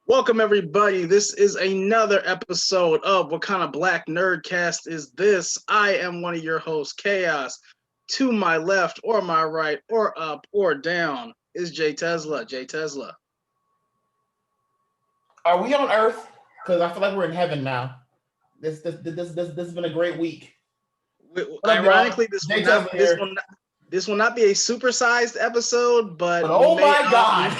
Welcome, everybody. This is another episode of What Kind of Black Nerdcast Is This? I am one of your hosts, Kayos. To my left, or my right, or up, or down is JayTezla. JayTezla. Are we on Earth? Because I feel like we're in heaven now. This has been a great week. Ironically, this will not be a supersized episode, but oh my god,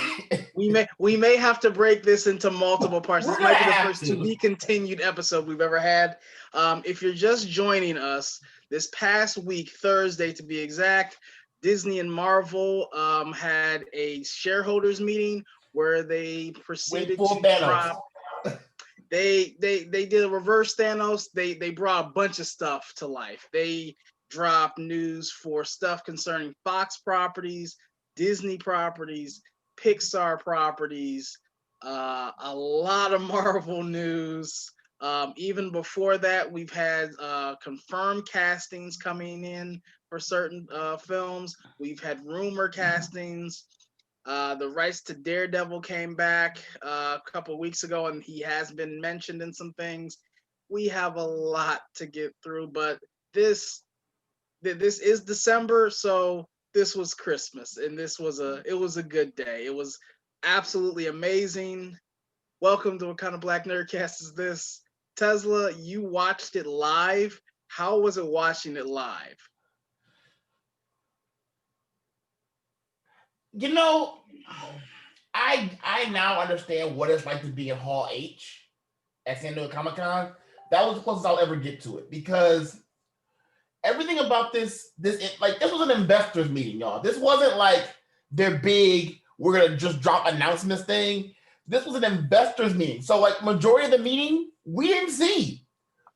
we may have to break this into multiple parts. This might be the first to be continued episode we've ever had. If you're just joining us, this past week, Thursday to be exact, Disney and Marvel had a shareholders meeting where they proceeded to drop. They did a reverse Thanos. They brought a bunch of stuff to life. They dropped news for stuff concerning Fox properties, Disney properties, Pixar properties, a lot of Marvel news. Even before that, we've had confirmed castings coming in for certain films. We've had rumor castings. The rights to Daredevil came back a couple of weeks ago, and he has been mentioned in some things. We have a lot to get through, but this is December, so this was Christmas, and it was a good day. It was absolutely amazing. Welcome to What Kind of Black Nerdcast Is This? Tesla, you watched it live. How was it watching it live? You know, I now understand what it's like to be in Hall H at San Diego Comic-Con. That was the closest I'll ever get to it, because everything about this was an investors meeting, y'all. This wasn't like their big, we're gonna just drop announcements thing. This was an investors meeting. So like majority of the meeting, we didn't see.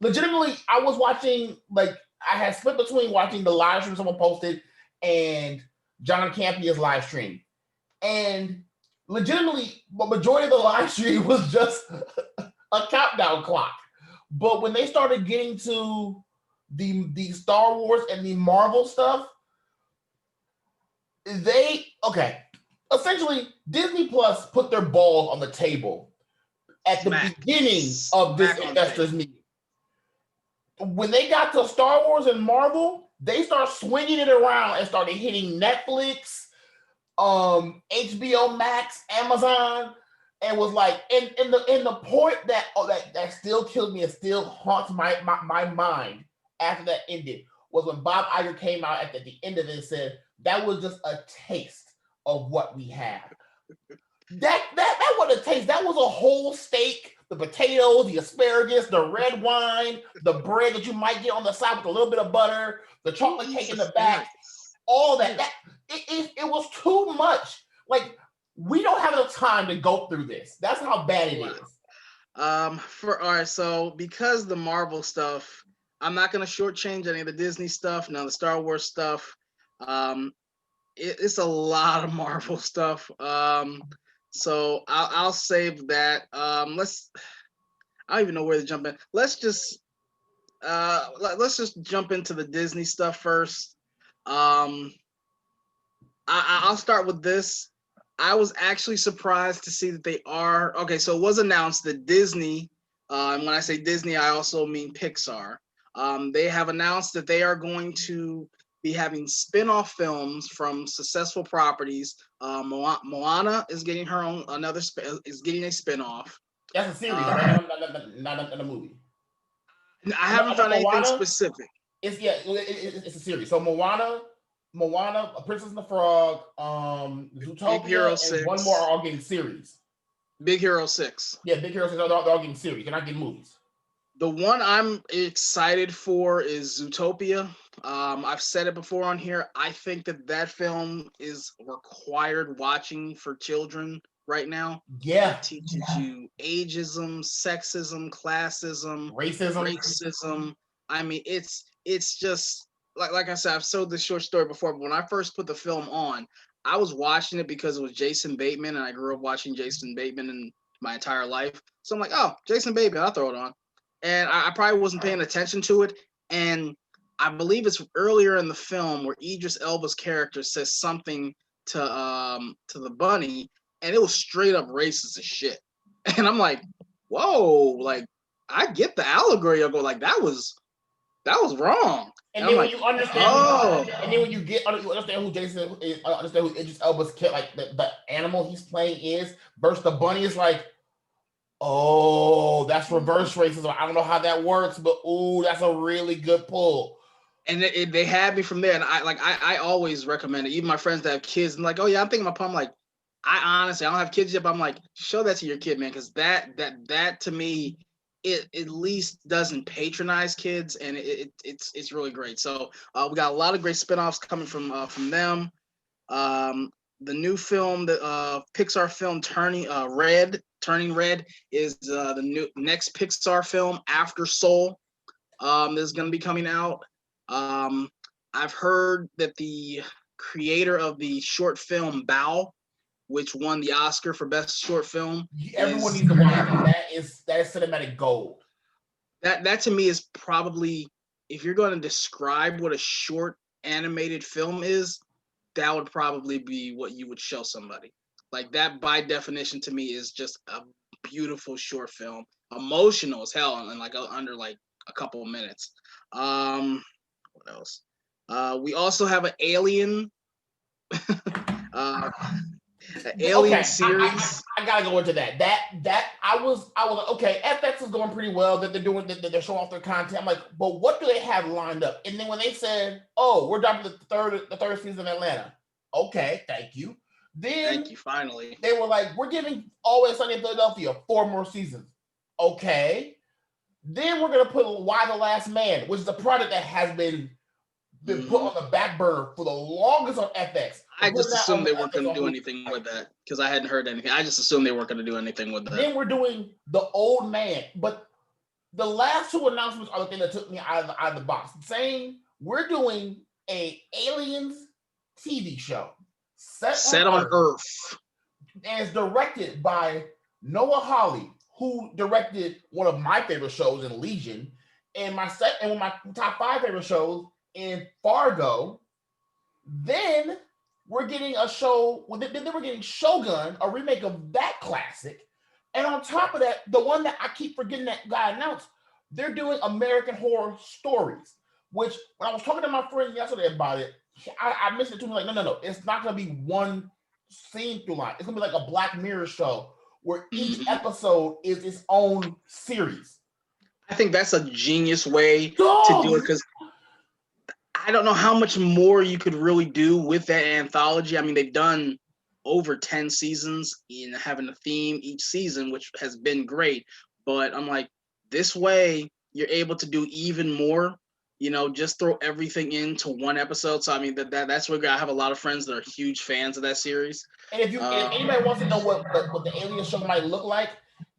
Legitimately, I was watching, I had split between watching the live stream someone posted and John Campia's live stream. And legitimately, the majority of the live stream was just a countdown clock. But when they started getting to the Star Wars and the Marvel stuff, essentially Disney Plus put their balls on the table at the beginning of this investors meeting. When they got to Star Wars and Marvel, they start swinging it around and started hitting Netflix, HBO Max, Amazon, and was like, and the point that still killed me and still haunts my mind after that ended was when Bob Iger came out at the end of it and said that was just a taste of what we have. That was a taste. That was a whole steak, the potatoes, the asparagus, the red wine, the bread that you might get on the side with a little bit of butter, the chocolate cake in the back, all that. It was too much. Like, we don't have enough time to go through this. That's how bad it is. So because the Marvel stuff, I'm not going to shortchange any of the Disney stuff. Now the Star Wars stuff, it's a lot of Marvel stuff. So I'll save that. I don't even know where to jump in. Let's just jump into the Disney stuff first. I'll start with this. I was actually surprised to see that they are okay. So it was announced that Disney, and when I say Disney, I also mean Pixar. They have announced that they are going to be having spin-off films from successful properties. Moana is getting her own is getting a spin-off. That's a series, not a movie. I haven't found anything specific. It's a series. So Moana, A Princess and the Frog, Zootopia, Big Hero 6. And one more are all getting series. Big Hero 6. Yeah, Big Hero 6 they're all getting series. They're not getting movies. The one I'm excited for is Zootopia. I've said it before on here. I think that film is required watching for children right now. Yeah. It teaches you ageism, sexism, classism, racism. I mean, it's just like I said, I've told this short story before, but when I first put the film on, I was watching it because it was Jason Bateman, and I grew up watching Jason Bateman in my entire life. So I'm like, oh, Jason Bateman, I'll throw it on. And I probably wasn't paying attention to it. And I believe it's earlier in the film where Idris Elba's character says something to the bunny, and it was straight up racist as shit. And I'm like, whoa, like I get the allegory of it, like that was wrong. And I'm then when like, you understand, oh, and then when you understand who Jason is, understand who Idris Elba's kid, like the animal he's playing is, versus the bunny is like, oh, that's reverse racism. I don't know how that works, but ooh, that's a really good pull. And they had me from there, and I always recommend it. Even my friends that have kids, and like, oh yeah, I'm thinking about. I'm like, I honestly, I don't have kids yet, but I'm like, show that to your kid, man, because that to me, it at least doesn't patronize kids, and it's really great. So we got a lot of great spinoffs coming from them. The new film, the Pixar film Turning Red is the new next Pixar film after Soul. Is going to be coming out. I've heard that the creator of the short film Bow, which won the Oscar for Best Short Film, everyone needs to watch that. That is cinematic gold. That to me is probably, if you're going to describe what a short animated film is, that would probably be what you would show somebody. Like that, by definition, to me is just a beautiful short film, emotional as hell, and like under like a couple of minutes. What else? We also have an Alien, Alien series. I gotta go into that. That I was like, okay, FX is going pretty well. That they're showing off their content. I'm like, but what do they have lined up? And then when they said, oh, we're dropping the third season in Atlanta. Okay, thank you. Then thank you. Finally, they were like, we're giving Always Sunny in Philadelphia 4 more seasons. Okay. Then we're gonna put Why the Last Man, which is a project that has been put on the back burner for the longest on FX. I just assumed they weren't going to do anything with that because I hadn't heard anything. I just assumed they weren't going to do anything with that. Then we're doing The Old Man, but the last 2 announcements are the thing that took me out of the box, saying we're doing a Aliens TV show set on Earth, and it's directed by Noah Hawley, who directed one of my favorite shows in Legion, and one of my top 5 favorite shows in Fargo. Then we're getting a show. Then we're getting Shogun, a remake of that classic. And on top of that, the one that I keep forgetting that got announced, they're doing American Horror Stories, which when I was talking to my friend yesterday about it, I mentioned it to him like, no. It's not going to be one scene through line. It's going to be like a Black Mirror show where each episode is its own series. I think that's a genius way to do it because I don't know how much more you could really do with that anthology. I mean, they've done over 10 seasons in having a theme each season, which has been great. But I'm like, this way you're able to do even more. Just throw everything into one episode. So I mean, that's where I have a lot of friends that are huge fans of that series. And if anybody wants to know what the Alien show might look like,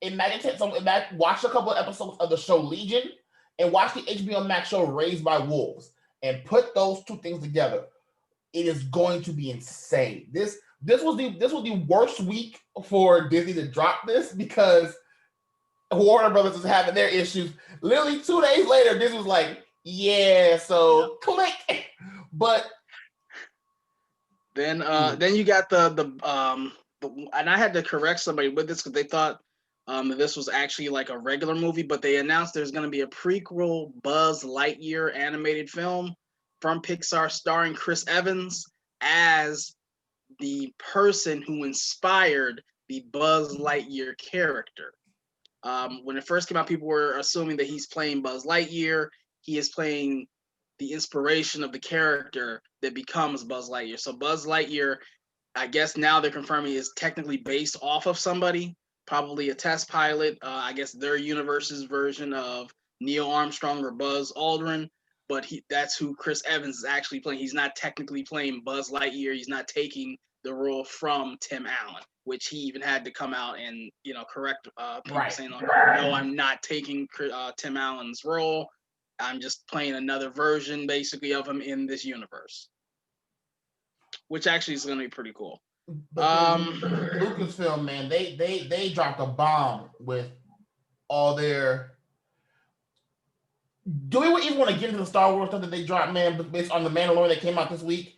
watch a couple of episodes of the show Legion and watch the HBO Max show Raised by Wolves. And put those 2 things together, it is going to be insane. This was the worst week for Disney to drop this because Warner Brothers is having their issues. Literally 2 days later, Disney was like, "Yeah, so click." But then you got the and I had to correct somebody with this because they thought that this was actually like a regular movie, but they announced there's going to be a prequel Buzz Lightyear animated film from Pixar starring Chris Evans as the person who inspired the Buzz Lightyear character. When it first came out, people were assuming that he's playing Buzz Lightyear. He is playing the inspiration of the character that becomes Buzz Lightyear. So Buzz Lightyear, I guess now they're confirming, is technically based off of somebody, probably a test pilot. I guess their universe's version of Neil Armstrong or Buzz Aldrin. But that's who Chris Evans is actually playing. He's not technically playing Buzz Lightyear. He's not taking the role from Tim Allen, which he even had to come out and correct people saying, no, I'm not taking Tim Allen's role. I'm just playing another version basically of him in this universe, which actually is going to be pretty cool. Lucasfilm, man, they dropped a bomb with all their. Do we even want to get into the Star Wars stuff that they dropped, man, based on the Mandalorian that came out this week?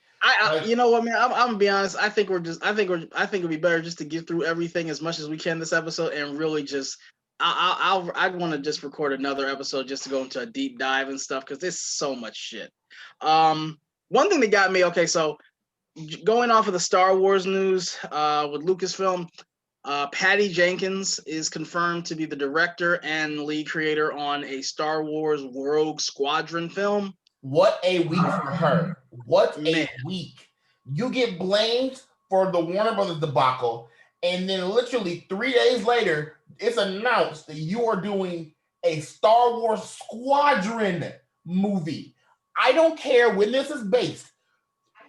You know what, man? I'm gonna be honest. I think it'd be better just to get through everything as much as we can this episode, and really just, I want to just record another episode just to go into a deep dive and stuff because there's so much shit. One thing that got me, okay, so going off of the Star Wars news, with Lucasfilm, Patty Jenkins is confirmed to be the director and lead creator on a Star Wars Rogue Squadron film. What a week for her. What a week. You get blamed for the Warner Brothers debacle, and then literally 3 days later, it's announced that you are doing a Star Wars Squadron movie. I don't care when this is based.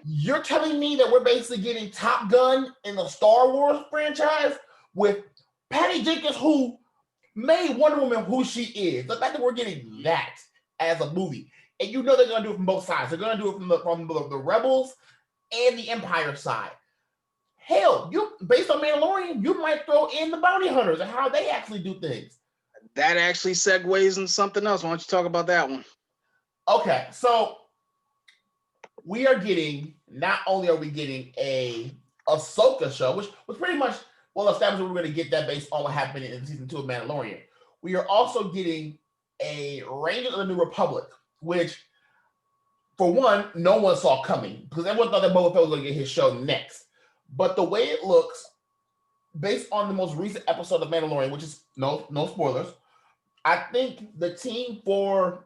You're telling me that we're basically getting Top Gun in the Star Wars franchise with Patty Jenkins, who made Wonder Woman who she is. The fact that we're getting that as a movie. And you know they're going to do it from both sides. They're going to do it from the Rebels and the Empire side. Hell, based on Mandalorian, you might throw in the bounty hunters and how they actually do things. That actually segues into something else. Why don't you talk about that one? Okay, so we are getting, not only are we getting a Ahsoka show, which was pretty much well established that we're going to get that based on what happened in season 2 of Mandalorian. We are also getting a Rangers of the New Republic, which, for one, no one saw coming because everyone thought that Boba Fett was going to get his show next. But the way it looks, based on the most recent episode of Mandalorian, which is no spoilers, I think the team for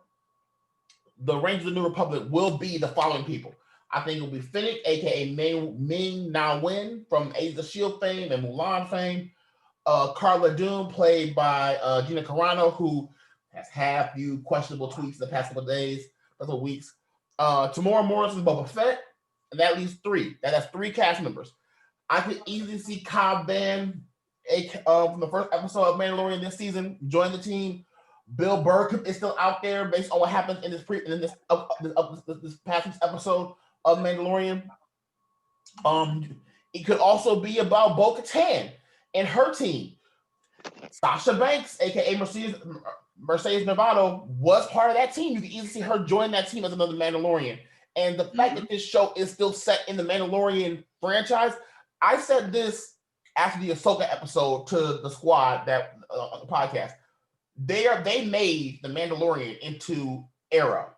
the Rangers of the New Republic will be the following people. I think it will be Fennec, aka Ming Na Wen from Age of Shield fame and Mulan fame. Carla Doom, played by Gina Carano, who has had a few questionable tweets in the past couple of weeks. Tamora Morrison, Boba Fett, and that leaves 3. That's 3 cast members. I could easily see Cobb Vanth from the first episode of Mandalorian this season join the team. Bill Burr is still out there based on what happened in this past week's episode of Mandalorian. It could also be about Bo-Katan and her team. Sasha Banks, aka Mercedes Novato, was part of that team. You can easily see her join that team as another Mandalorian. And the fact that this show is still set in the Mandalorian franchise, I said this after the Ahsoka episode to the squad that on the podcast. They made the Mandalorian into Arrow,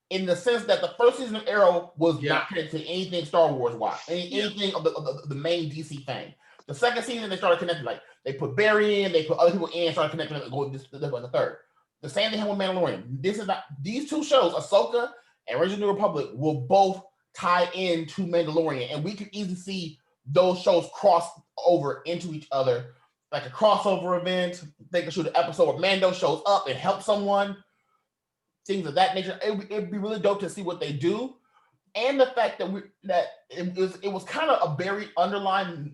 in the sense that the first season of Arrow was not connected to anything Star Wars wise, anything of the main DC thing. The second season they started connecting, like they put Barry in, they put other people in, started connecting and going to the third. The same thing happened with Mandalorian. These 2 shows, Ahsoka and Rangers of the New Republic, will both tie into Mandalorian, and we can easily see those shows cross over into each other, like a crossover event. They can shoot an episode where Mando shows up and helps someone, things of that nature. It'd be really dope to see what they do, and the fact that it was kind of a very underlined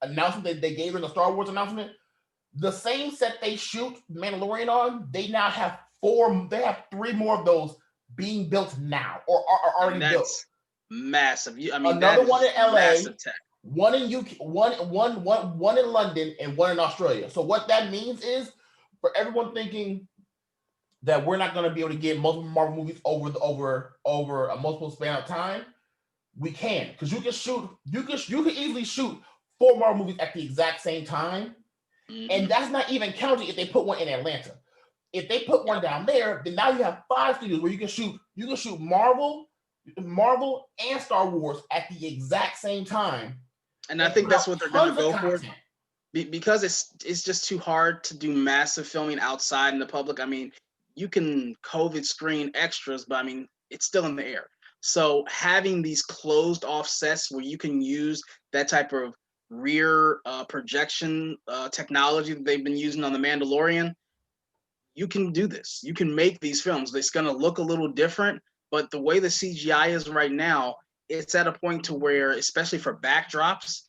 announcement that they gave in the Star Wars announcement. The same set they shoot Mandalorian on, they now have 4. They have 3 more of those being built now or are already built. Massive. I mean, another one in LA, one in UK, one in London, and one in Australia. So what that means is, for everyone thinking that we're not going to be able to get multiple Marvel movies over a multiple span of time, we can, because you can easily shoot 4 Marvel movies at the exact same time, and that's not even counting if they put one in Atlanta. If they put one down there, then now you have 5 studios where you can shoot Marvel and Star Wars at the exact same time. And I think that's what they're going to go for, because it's just too hard to do massive filming outside in the public. I mean, you can COVID screen extras, but I mean, it's still in the air. So having these closed off sets where you can use that type of rear projection technology that they've been using on The Mandalorian, you can do this. You can make these films. It's going to look a little different, but the way the CGI is right now, it's at a point to where, especially for backdrops,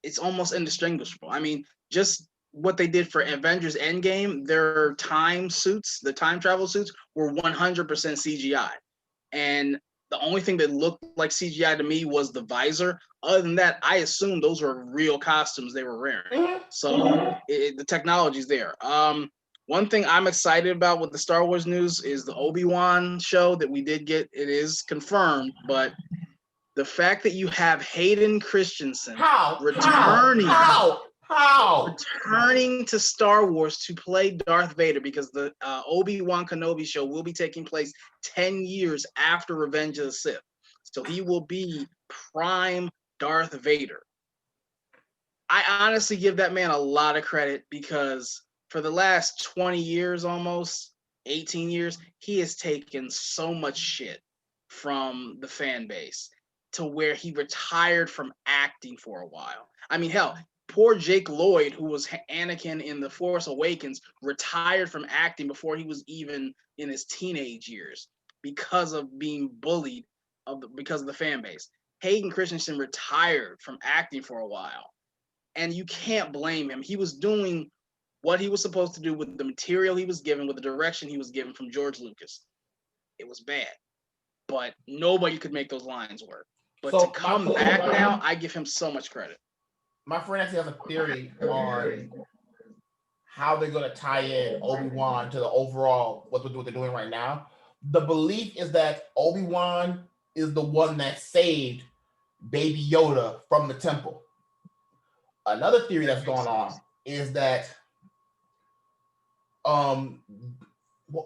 it's almost indistinguishable. I mean, just what they did for Avengers Endgame, their time suits, the time travel suits, were 100% CGI. And the only thing that looked like CGI to me was the visor. Other than that, I assumed those were real costumes they were wearing. So the technology's there. One thing I'm excited about with the Star Wars news is the Obi-Wan show that we did get. It is confirmed, but The fact that you have Hayden Christensen returning to Star Wars to play Darth Vader, because the Obi-Wan Kenobi show will be taking place 10 years after Revenge of the Sith. So he will be prime Darth Vader. I honestly give that man a lot of credit, because for the last 20 years, almost 18 years, he has taken so much shit from the fan base to where he retired from acting for a while. I mean, hell, poor Jake Lloyd, who was Anakin in The Force Awakens, retired from acting before he was even in his teenage years because of being bullied because of the fan base. Hayden Christensen retired from acting for a while. And you can't blame him. He was doing what he was supposed to do with the material he was given, with the direction he was given from George Lucas. It was bad, but nobody could make those lines work. But so to come back now, I give him so much credit. My friend actually has a theory on how they're going to tie in Obi-Wan to the overall what they're doing right now. The belief is that Obi-Wan is the one that saved Baby Yoda from the temple. Another theory that's going on is that I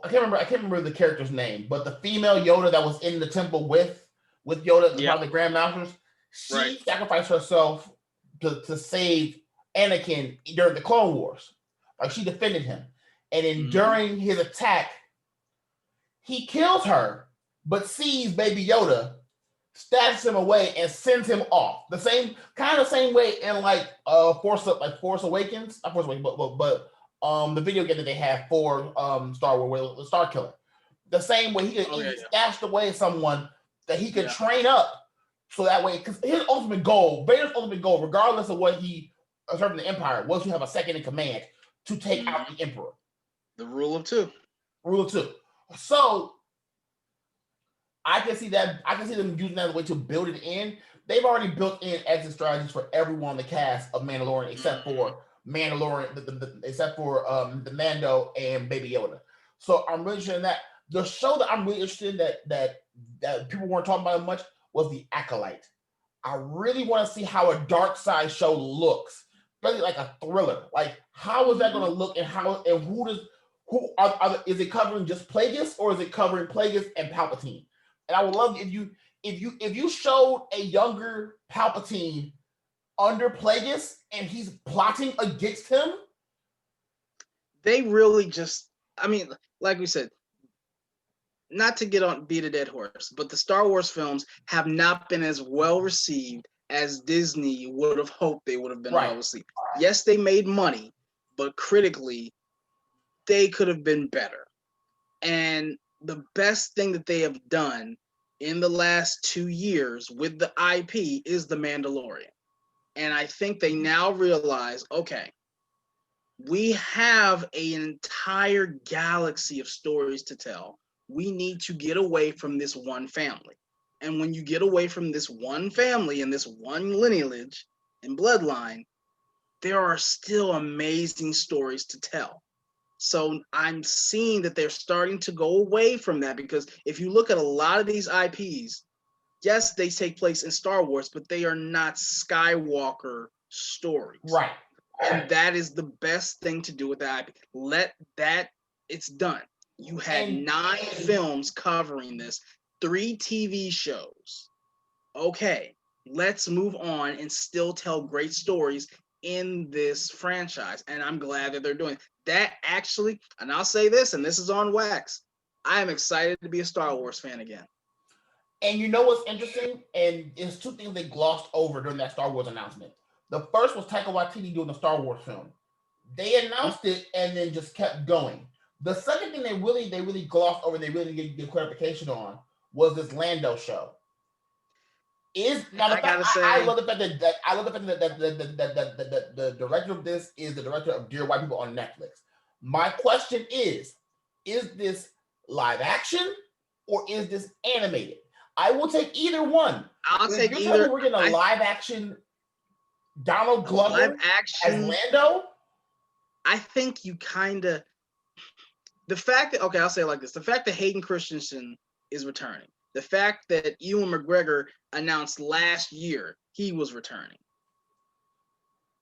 can't remember the character's name, but the female Yoda that was in the temple with Yoda, part of the Grand Masters, she sacrificed herself to save Anakin during the Clone Wars. Like, she defended him, and then during his attack, he kills her, but sees Baby Yoda, stabs him away, and sends him off. The same way in Force Awakens, not Force Awakens, but the video game that they have for Star Wars, the Star Killer. The same way he stashed away someone that he could train up, so that way, because his ultimate goal, Vader's ultimate goal, regardless of what he served in the Empire, was to have a second in command to take out the Emperor. The rule of two. So I can see them using that as a way to build it in. They've already built in exit strategies for everyone on the cast of Mandalorian, except for the Mando and Baby Yoda. So I'm really interested in that. The show that I'm really interested in that people weren't talking about much was The Acolyte. I really want to see how a dark side show looks, especially like a thriller. Like, how is that going to look, and is it covering just Plagueis, or is it covering Plagueis and Palpatine? And I would love if you showed a younger Palpatine under Plagueis and he's plotting against him. They really just, I mean, like we said, not to beat a dead horse, but the Star Wars films have not been as well received as Disney would have hoped they would have been well received. Yes, they made money, but critically, they could have been better. And the best thing that they have done in the last 2 years with the IP is The Mandalorian. And I think they now realize, okay, we have an entire galaxy of stories to tell. We need to get away from this one family. And when you get away from this one family and this one lineage and bloodline, there are still amazing stories to tell. So I'm seeing that they're starting to go away from that, because if you look at a lot of these IPs, yes, they take place in Star Wars, but they are not Skywalker stories. Right. And that is the best thing to do with the IP. It's done. You had 9 films covering this, 3 TV shows. Okay, let's move on and still tell great stories in this franchise. And I'm glad that they're doing that, actually. And I'll say this, and this is on wax, I am excited to be a Star Wars fan again. And you know what's interesting? And it's 2 things they glossed over during that Star Wars announcement. The first was Taika Waititi doing the Star Wars film. They announced it and then just kept going. The second thing they really glossed over, and they really didn't give clarification on, was this Lando show. I love the fact that the director of this is the director of Dear White People on Netflix. My question is this live action or is this animated? I will take either one. I'll take either. We're getting a live action Donald Glover as Lando. I think you kind of, the fact that, okay, I'll say it like this: the fact that Hayden Christensen is returning, The fact that Ewan McGregor announced last year he was returning.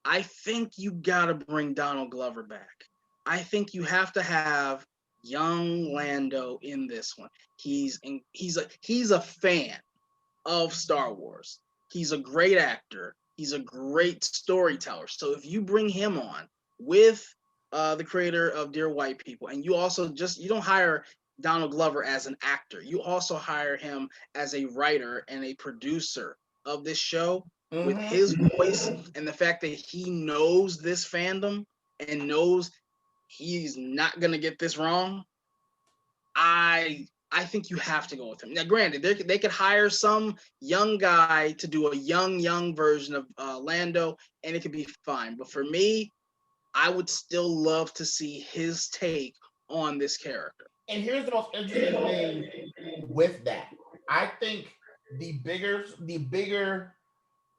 I think you gotta bring Donald Glover back. I think you have to have young Lando in this one. He's a fan of Star Wars. He's a great actor. He's a great storyteller. So if you bring him on with the creator of Dear White People, and you also you don't hire Donald Glover as an actor, you also hire him as a writer and a producer of this show. With his voice and the fact that he knows this fandom and knows he's not gonna get this wrong, I think you have to go with him. Now, granted, they could hire some young guy to do a young version of Lando, and it could be fine. But for me, I would still love to see his take on this character. And here's the most interesting thing with that. I think the bigger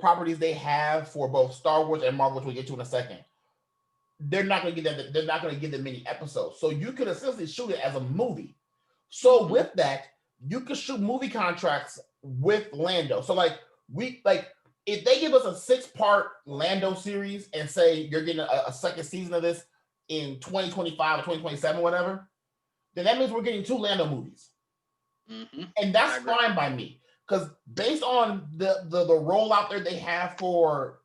properties they have for both Star Wars and Marvel, which we'll get to in a second, they're not going to give them many episodes. So you could essentially shoot it as a movie. So with that, you could shoot movie contracts with Lando. So if they give us a 6-part Lando series and say you're getting a second season of this in 2025 or 2027, whatever, then that means we're getting 2 Lando movies. And that's fine by me. Because based on the rollout there they have for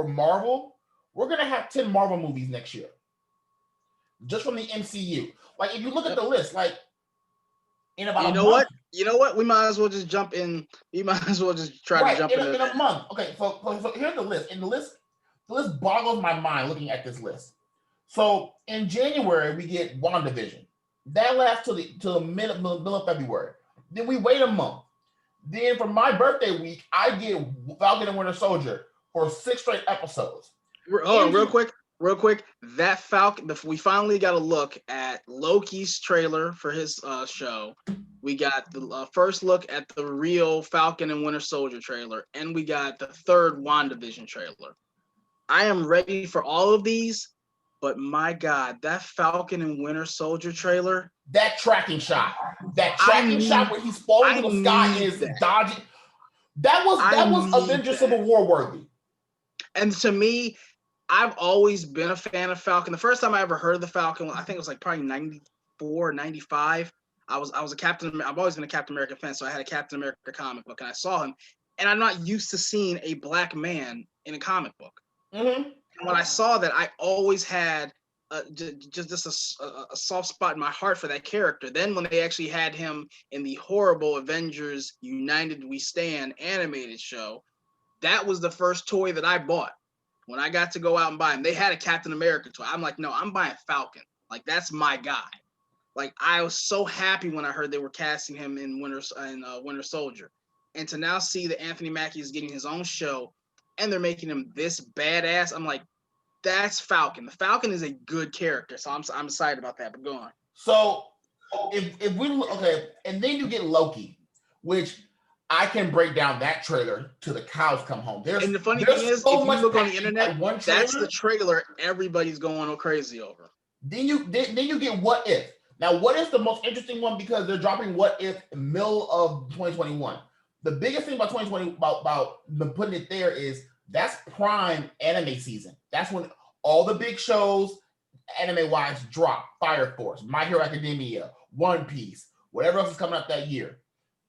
Marvel, we're gonna have 10 Marvel movies next year, just from the MCU. Like if you look at the list, like in about you know what, we might as well just jump in. We might as well just try to jump in a month. Okay, so here's the list, and the list boggles my mind looking at this list. So in January we get WandaVision. That lasts till the middle of February. Then we wait a month. Then for my birthday week, I get Falcon and Winter Soldier for 6 straight episodes. Hold on, real quick. That Falcon, we finally got a look at Loki's trailer for his show. We got the first look at the real Falcon and Winter Soldier trailer, and we got the third WandaVision trailer. I am ready for all of these, but my God, that Falcon and Winter Soldier trailer. That tracking shot where he's falling to the sky and is dodging. That was Avengers Civil War worthy. And to me, I've always been a fan of Falcon. The first time I ever heard of the Falcon, I think it was like probably 94, 95. I was a Captain. I've always been a Captain America fan, so I had a Captain America comic book, and I saw him. And I'm not used to seeing a black man in a comic book. And when I saw that, I always had just a soft spot in my heart for that character. Then when they actually had him in the horrible Avengers United We Stand animated show, that was the first toy that I bought. When I got to go out and buy him, they had a Captain America toy. I'm like, no, I'm buying Falcon. Like, that's my guy. Like, I was so happy when I heard they were casting him in Winter Soldier. And to now see that Anthony Mackie is getting his own show and they're making him this badass, I'm like, that's Falcon. The Falcon is a good character, so I'm excited about that. But go on. So if we and then you get Loki, which I can break down that trailer to the cows come home. And the funny thing is, if you look on the internet, that's the trailer everybody's going crazy over. Then you get What If. Now, What If the most interesting one because they're dropping What If middle of 2021. The biggest thing about 2020 about them putting it there is that's prime anime season. That's when all the big shows, anime-wise, drop. Fire Force, My Hero Academia, One Piece, whatever else is coming out that year.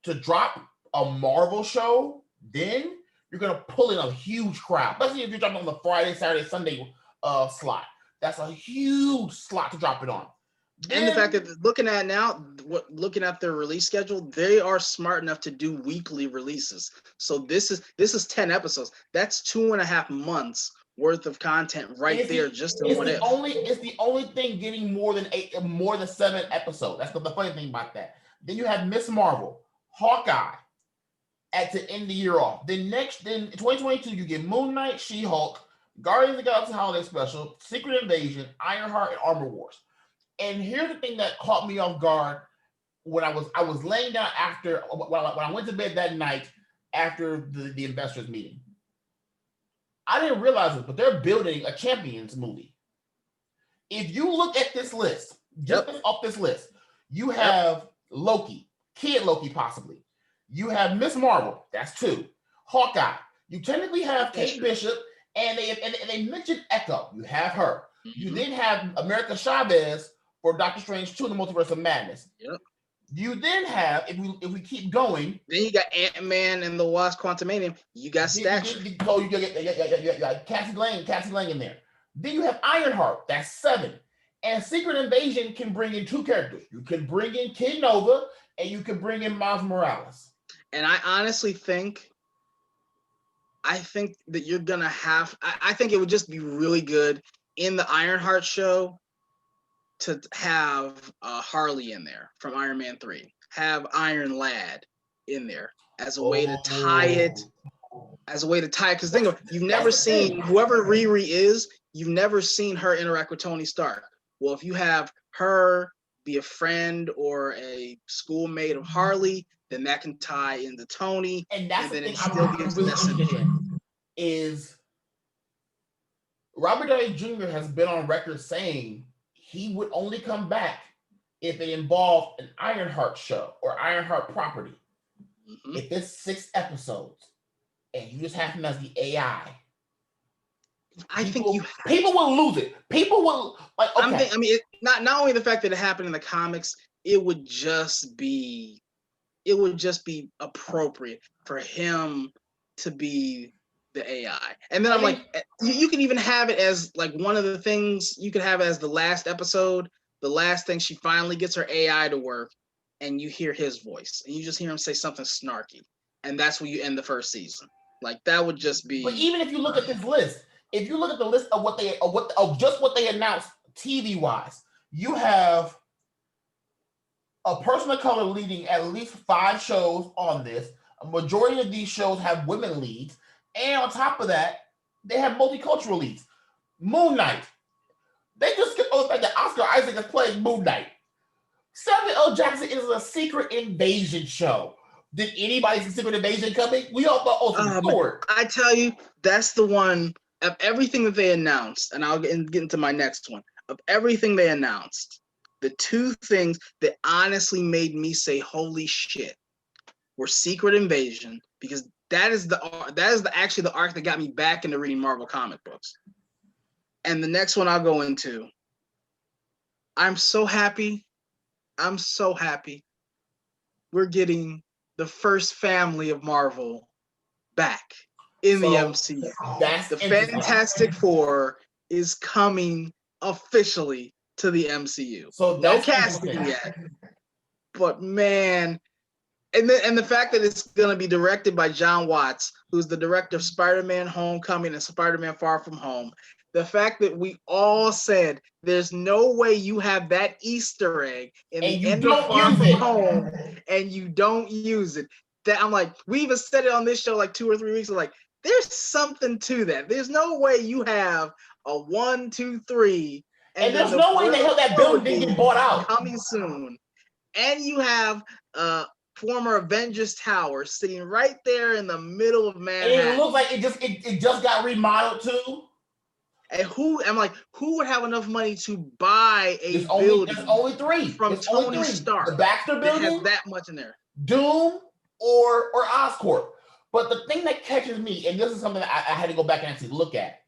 To drop a Marvel show, then you're going to pull in a huge crowd. Especially if you're dropping on the Friday, Saturday, Sunday slot. That's a huge slot to drop it on. And the fact that looking at their release schedule, they are smart enough to do weekly releases. So this is 10 episodes. That's 2.5 months worth of content there. Just in What If. It's the only thing getting more than 7 episodes. That's the funny thing about that. Then you have Miss Marvel, Hawkeye, at the end of the year off. Then in 2022 you get Moon Knight, She-Hulk, Guardians of the Galaxy Holiday Special, Secret Invasion, Ironheart, and Armor Wars. And here's the thing that caught me off guard when I was laying down when I went to bed that night after the investors meeting. I didn't realize it, but they're building a Champions movie. If you look at this list, just off this list, you have Loki, Kid Loki, possibly. You have Miss Marvel. That's 2. Hawkeye. You technically have Kate Bishop, and they mentioned Echo. You have her. Mm-hmm. You then have America Chavez for Doctor Strange 2: The Multiverse of Madness. Yep. You then have, if we keep going, then you got Ant-Man and the Wasp: Quantumanium. You got Stature. So you got Cassie Lang in there. Then you have Ironheart. That's 7. And Secret Invasion can bring in 2 characters. You can bring in Kid Nova, and you can bring in Miles Morales. And I honestly think that you're gonna have. I think it would just be really good in the Ironheart show to have Harley in there from Iron Man 3. Have Iron Lad in there as a way to tie it. Because think of it, you've never seen whoever Riri is. You've never seen her interact with Tony Stark. Well, if you have her be a friend or a schoolmate of Harley, then that can tie into Tony, and that's then it still gives is Robert Downey Jr. has been on record saying he would only come back if it involved an Ironheart show or Ironheart property. Mm-hmm. If it's 6 episodes and you just have him as the AI, people will lose it. People will like. Okay. Not only the fact that it happened in the comics, it would just be appropriate for him to be the AI. And then you can even have it as like one of the things you could have as the last episode, the last thing she finally gets her AI to work, and you hear his voice, and you just hear him say something snarky, and that's where you end the first season. Like that would just be. But even if you look at this list, if you look at the list of what they announced TV wise, you have a person of color leading at least 5 shows on this. A majority of these shows have women leads. And on top of that, they have multicultural leads. Moon Knight. They just skipped over the fact that Oscar Isaac is playing Moon Knight. Samuel L. Jackson is a Secret Invasion show. Did anybody see Secret Invasion coming? We all thought, I tell you, that's the one of everything that they announced, and I'll get into my next one. Of everything they announced, the 2 things that honestly made me say, holy shit, were Secret Invasion, because that is actually the arc that got me back into reading Marvel comic books. And the next one I'll go into, I'm so happy. We're getting the first family of Marvel back in the MCU. The Fantastic Four is coming officially to the MCU. So no casting yet. But man, and the fact that it's going to be directed by John Watts, who's the director of Spider-Man Homecoming and Spider-Man Far From Home. The fact that we all said there's no way you have that Easter egg in the end of Far From Home and you don't use it. That I'm like, we even said it on this show like 2 or 3 weeks ago. Like, there's something to that. There's no way you have a 1, 2, 3, and there's no way the hell that building didn't get bought out. Coming soon, and you have former Avengers Tower sitting right there in the middle of Manhattan. And it looks like it just got remodeled too. And who would have enough money to buy a building? There's only 3 from Tony Stark. The Baxter Building has that much in there. Doom or Oscorp. But the thing that catches me, and this is something that I had to go back and actually look at.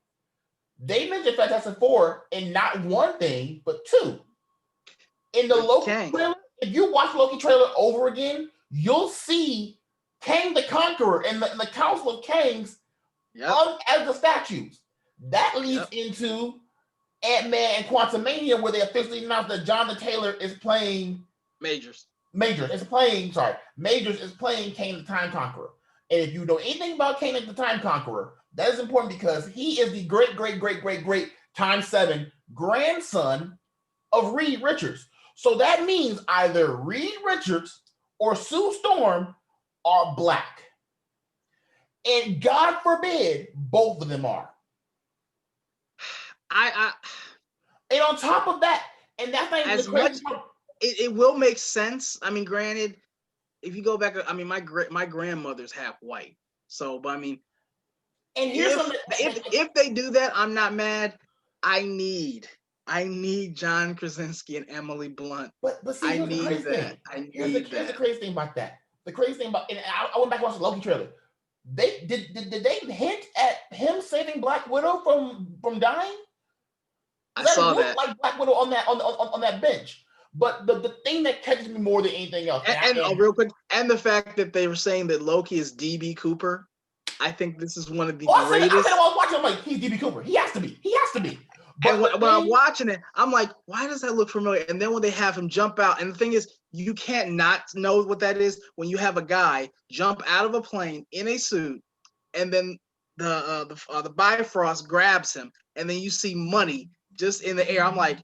They mentioned Fantastic Four in not 1 thing, but 2. In the Loki trailer, if you watch Loki trailer over again, you'll see Kang the Conqueror and the Council of Kangs as the statues. That leads into Ant-Man and Quantumania, where they officially announced that Jonathan Taylor is playing Majors is playing Kang the Time Conqueror. And if you know anything about Kang the Time Conqueror, that is important because he is the great times 7 grandson of Reed Richards. So that means either Reed Richards or Sue Storm are black. And God forbid both of them are. And on top of that, and that's not even the crazy part. It will make sense. I mean, granted, if you go back, I mean, my grandmother's half white. So, but I mean, and here's if they do that, I'm not mad. I need I need John Krasinski and Emily Blunt. But see, I need that. Here's the crazy thing about that. The crazy thing about, and I went back and watched the Loki trailer. They did they hint at him saving Black Widow from dying? I saw that. Like Black Widow on that bench. But the thing that catches me more than anything else, and real quick, and the fact that they were saying that Loki is DB Cooper, I think this is one of the greatest. I said I was watching, I'm like, he's DB Cooper. He has to be. But and when I'm watching it, I'm like, why does that look familiar? And then when they have him jump out, and the thing is, you can't not know what that is when you have a guy jump out of a plane in a suit, and then the Bifrost grabs him, and then you see money just in the air. I'm like,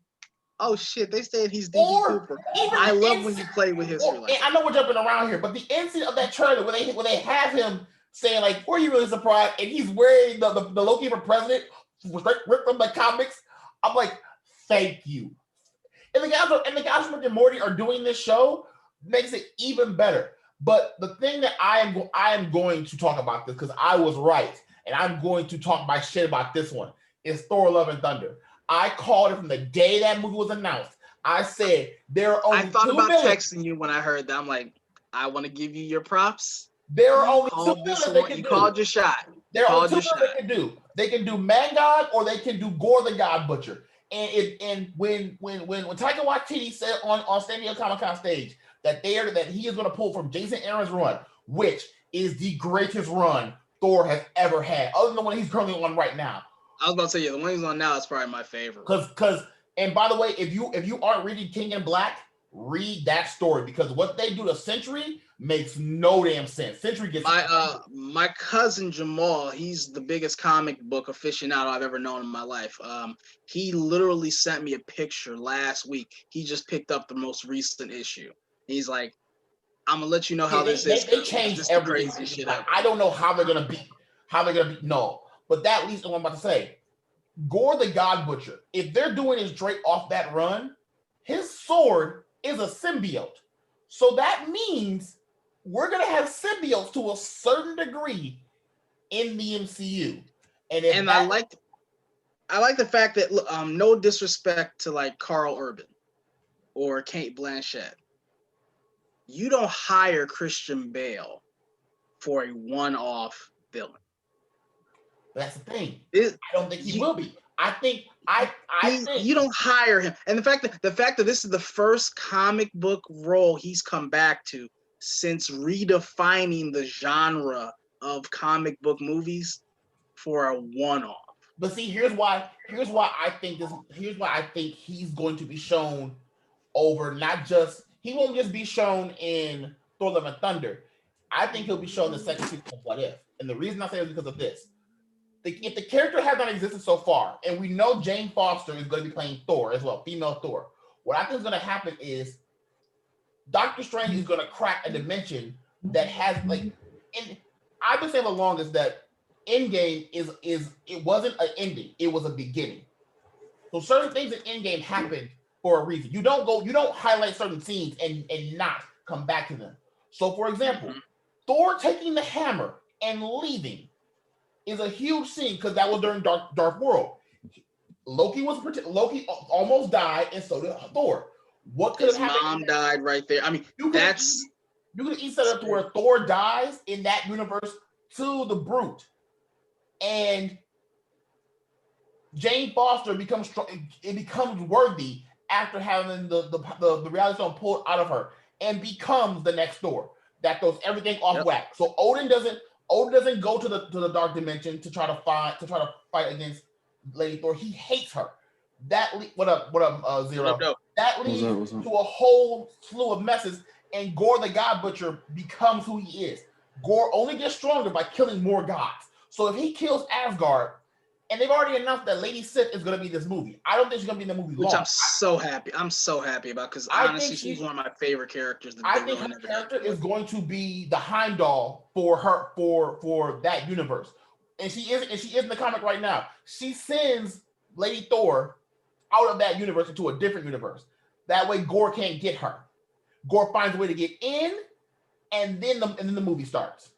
oh shit, they said he's DB Cooper. I love when you play with history like that. I know we're jumping around here, but the instant of that trailer when they have him saying like, "Were you really surprised?" and he's wearing the Loki for president ripped from the comics, I'm like, thank you. And the guys from Rick and Morty are doing this show makes it even better. But the thing that I am going to talk about this because I was right, and I'm going to talk my shit about this one is Thor: Love and Thunder. I called it from the day that movie was announced. I said there are only I thought about texting you when I heard that. I'm like, I want to give you your props. There are only two villains they can do. You called your shot. There are two villains they can do. They can do Man God or they can do Gore the God Butcher. And when Taika Waititi said on San Diego Comic-Con stage that he is going to pull from Jason Aaron's run, which is the greatest run Thor has ever had, other than the one he's currently on right now. I was about to say, the one he's on now is probably my favorite. Because and by the way, if you aren't reading King in Black, read that story because what they do to Sentry makes no damn sense. Sentry gets my cousin Jamal. He's the biggest comic book aficionado I've ever known in my life. He literally sent me a picture last week. He just picked up the most recent issue. He's like, "I'm gonna let you know how this is." They changed everything. Crazy shit I don't know how they're gonna beat. No, but that leads to what I'm about to say. Gore the God Butcher. If they're doing his Drake off that run, his sword is a symbiote. So that means we're going to have symbiotes to a certain degree in the MCU. And I like the fact that no disrespect to like Carl Urban or Kate Blanchett. You don't hire Christian Bale for a one-off villain. That's the thing. I don't think he will be. I think you don't hire him. And the fact that this is the first comic book role he's come back to since redefining the genre of comic book movies for a one-off. But see, here's why I think he's going to be shown over he won't just be shown in Thor: Love and Thunder. I think he'll be shown in the second season of What If. And the reason I say it is because of this. If the character has not existed so far, and we know Jane Foster is going to be playing Thor as well, female Thor, what I think is going to happen is Doctor Strange is going to crack a dimension that has and I've been saying the longest that Endgame it wasn't an ending, it was a beginning. So certain things in Endgame happened for a reason. You don't highlight certain scenes and not come back to them. So for example, Thor taking the hammer and leaving is a huge scene because that was during Dark World. Loki almost died, and so did Thor. What could have happened? His mom died right there. I mean, you could set up to where Thor dies in that universe to the Brute, and Jane Foster becomes worthy after having the reality stone pulled out of her and becomes the next Thor that throws everything off whack. So Odin doesn't go to the dark dimension to try to fight against Lady Thor. He hates her. What up, Zero? That leads to a whole slew of messes, and Gore the God Butcher becomes who he is. Gore only gets stronger by killing more gods. So if he kills Asgard, and they've already announced that Lady Sif is going to be in this movie. I don't think she's going to be in the movie long. Which I'm so happy about because honestly, she's one of my favorite characters. I think her character is going to be the Heimdall for her for that universe, and she is in the comic right now. She sends Lady Thor out of that universe into a different universe. That way, Gore can't get her. Gore finds a way to get in, and then the movie starts.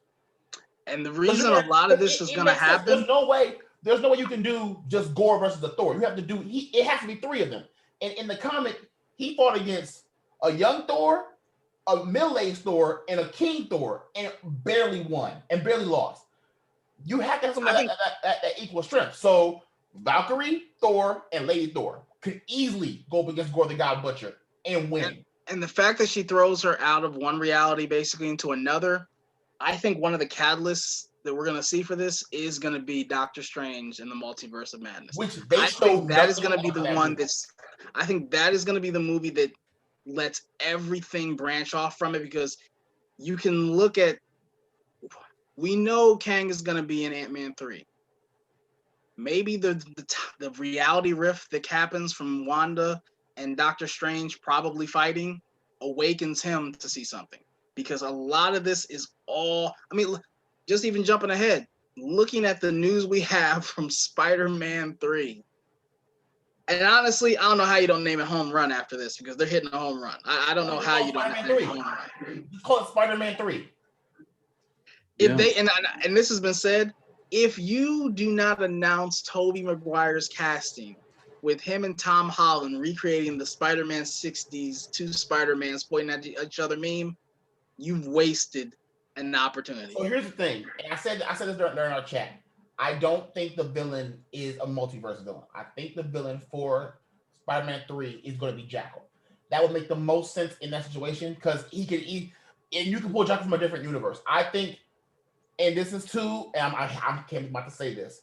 And the reason a lot of this is going to happen. There's no way there's no way you can do just Gore versus the Thor. You have to do it has to be 3 of them. And in the comic, he fought against a young Thor, a middle-aged Thor, and a King Thor, and barely won and barely lost. You have to have some that equal strength. So Valkyrie, Thor, and Lady Thor could easily go up against Gore the God Butcher and win. And the fact that she throws her out of one reality basically into another, I think one of the catalysts that we're going to see for this is going to be Doctor Strange in the Multiverse of Madness. Which they I think that is going to be the one I think that is going to be the movie that lets everything branch off from it, because you can look at, we know Kang is going to be in Ant-Man 3. Maybe the reality rift that happens from Wanda and Doctor Strange probably fighting awakens him to see something, because a lot of this is all, I mean, just even jumping ahead, looking at the news we have from Spider-Man 3. And honestly, I don't know how you don't name it Home Run after this, because they're hitting a home run. I don't know how you don't name it Home Run. Just call it Spider-Man 3. If they, and this has been said, if you do not announce Tobey Maguire's casting with him and Tom Holland recreating the Spider-Man 60s, 2 Spider-Mans pointing at each other meme, you've wasted an opportunity. So here's the thing, and I said this during our chat. I don't think the villain is a multiverse villain. I think the villain for Spider-Man 3 is going to be Jackal. That would make the most sense in that situation, because and you can pull Jackal from a different universe. I think, and this is too, and I'm about to say this,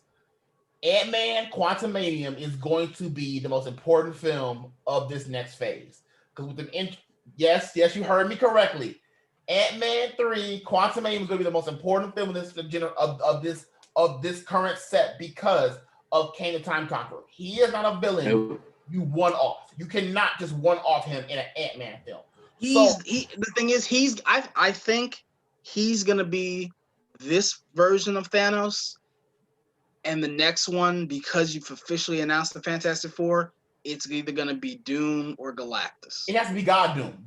Ant-Man Quantumanium is going to be the most important film of this next phase. Because with yes, you heard me correctly. Ant-Man 3 Quantumanium is going to be the most important film of this current set, because of Kang the Time Conqueror. He is not a villain you one off. You cannot just one off him in an Ant-Man film. The thing is, I think he's gonna be this version of Thanos, and the next one, because you've officially announced the Fantastic Four, it's either gonna be Doom or Galactus. It has to be God Doom.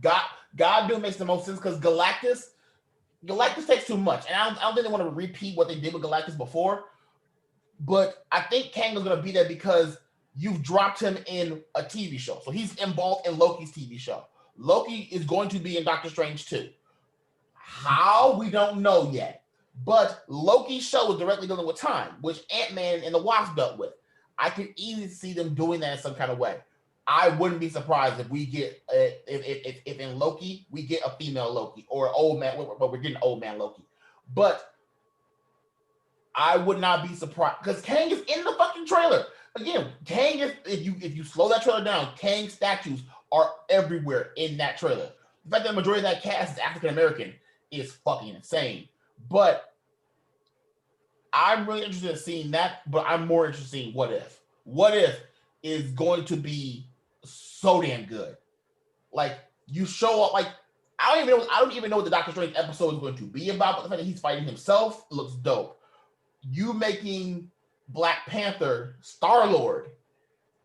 God Doom makes the most sense, because Galactus takes too much, and I don't think they want to repeat what they did with Galactus before. But I think Kang is going to be there because you've dropped him in a TV show, so he's involved in Loki's TV show. Loki is going to be in Doctor Strange too. How, we don't know yet. But Loki's show is directly dealing with time, which Ant-Man and the Wasp dealt with. I could easily see them doing that in some kind of way. I wouldn't be surprised if we get if in Loki we get a female Loki or old man, but we're getting old man Loki. But I would not be surprised, because Kang is in the fucking trailer. Again, Kang is, if you slow that trailer down, Kang statues are everywhere in that trailer. The fact that the majority of that cast is African American is fucking insane. But I'm really interested in seeing that, but I'm more interested in What If. What If is going to be so damn good. Like, you show up, like, I don't even know what the Doctor Strange episode is going to be about, but the fact that he's fighting himself looks dope. You making Black Panther Star-Lord,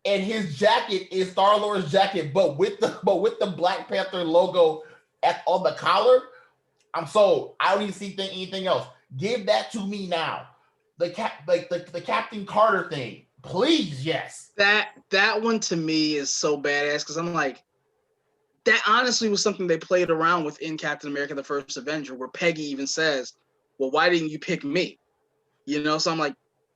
and his jacket is Star-Lord's jacket, but with the Black Panther logo on the collar. I'm sold. I don't need to see anything else. Give that to me now. The Captain Carter thing, please, yes. That one to me is so badass, because I'm like, that honestly was something they played around with in Captain America: The First Avenger, where Peggy even says, "Well, why didn't you pick me?" You know, so I'm like,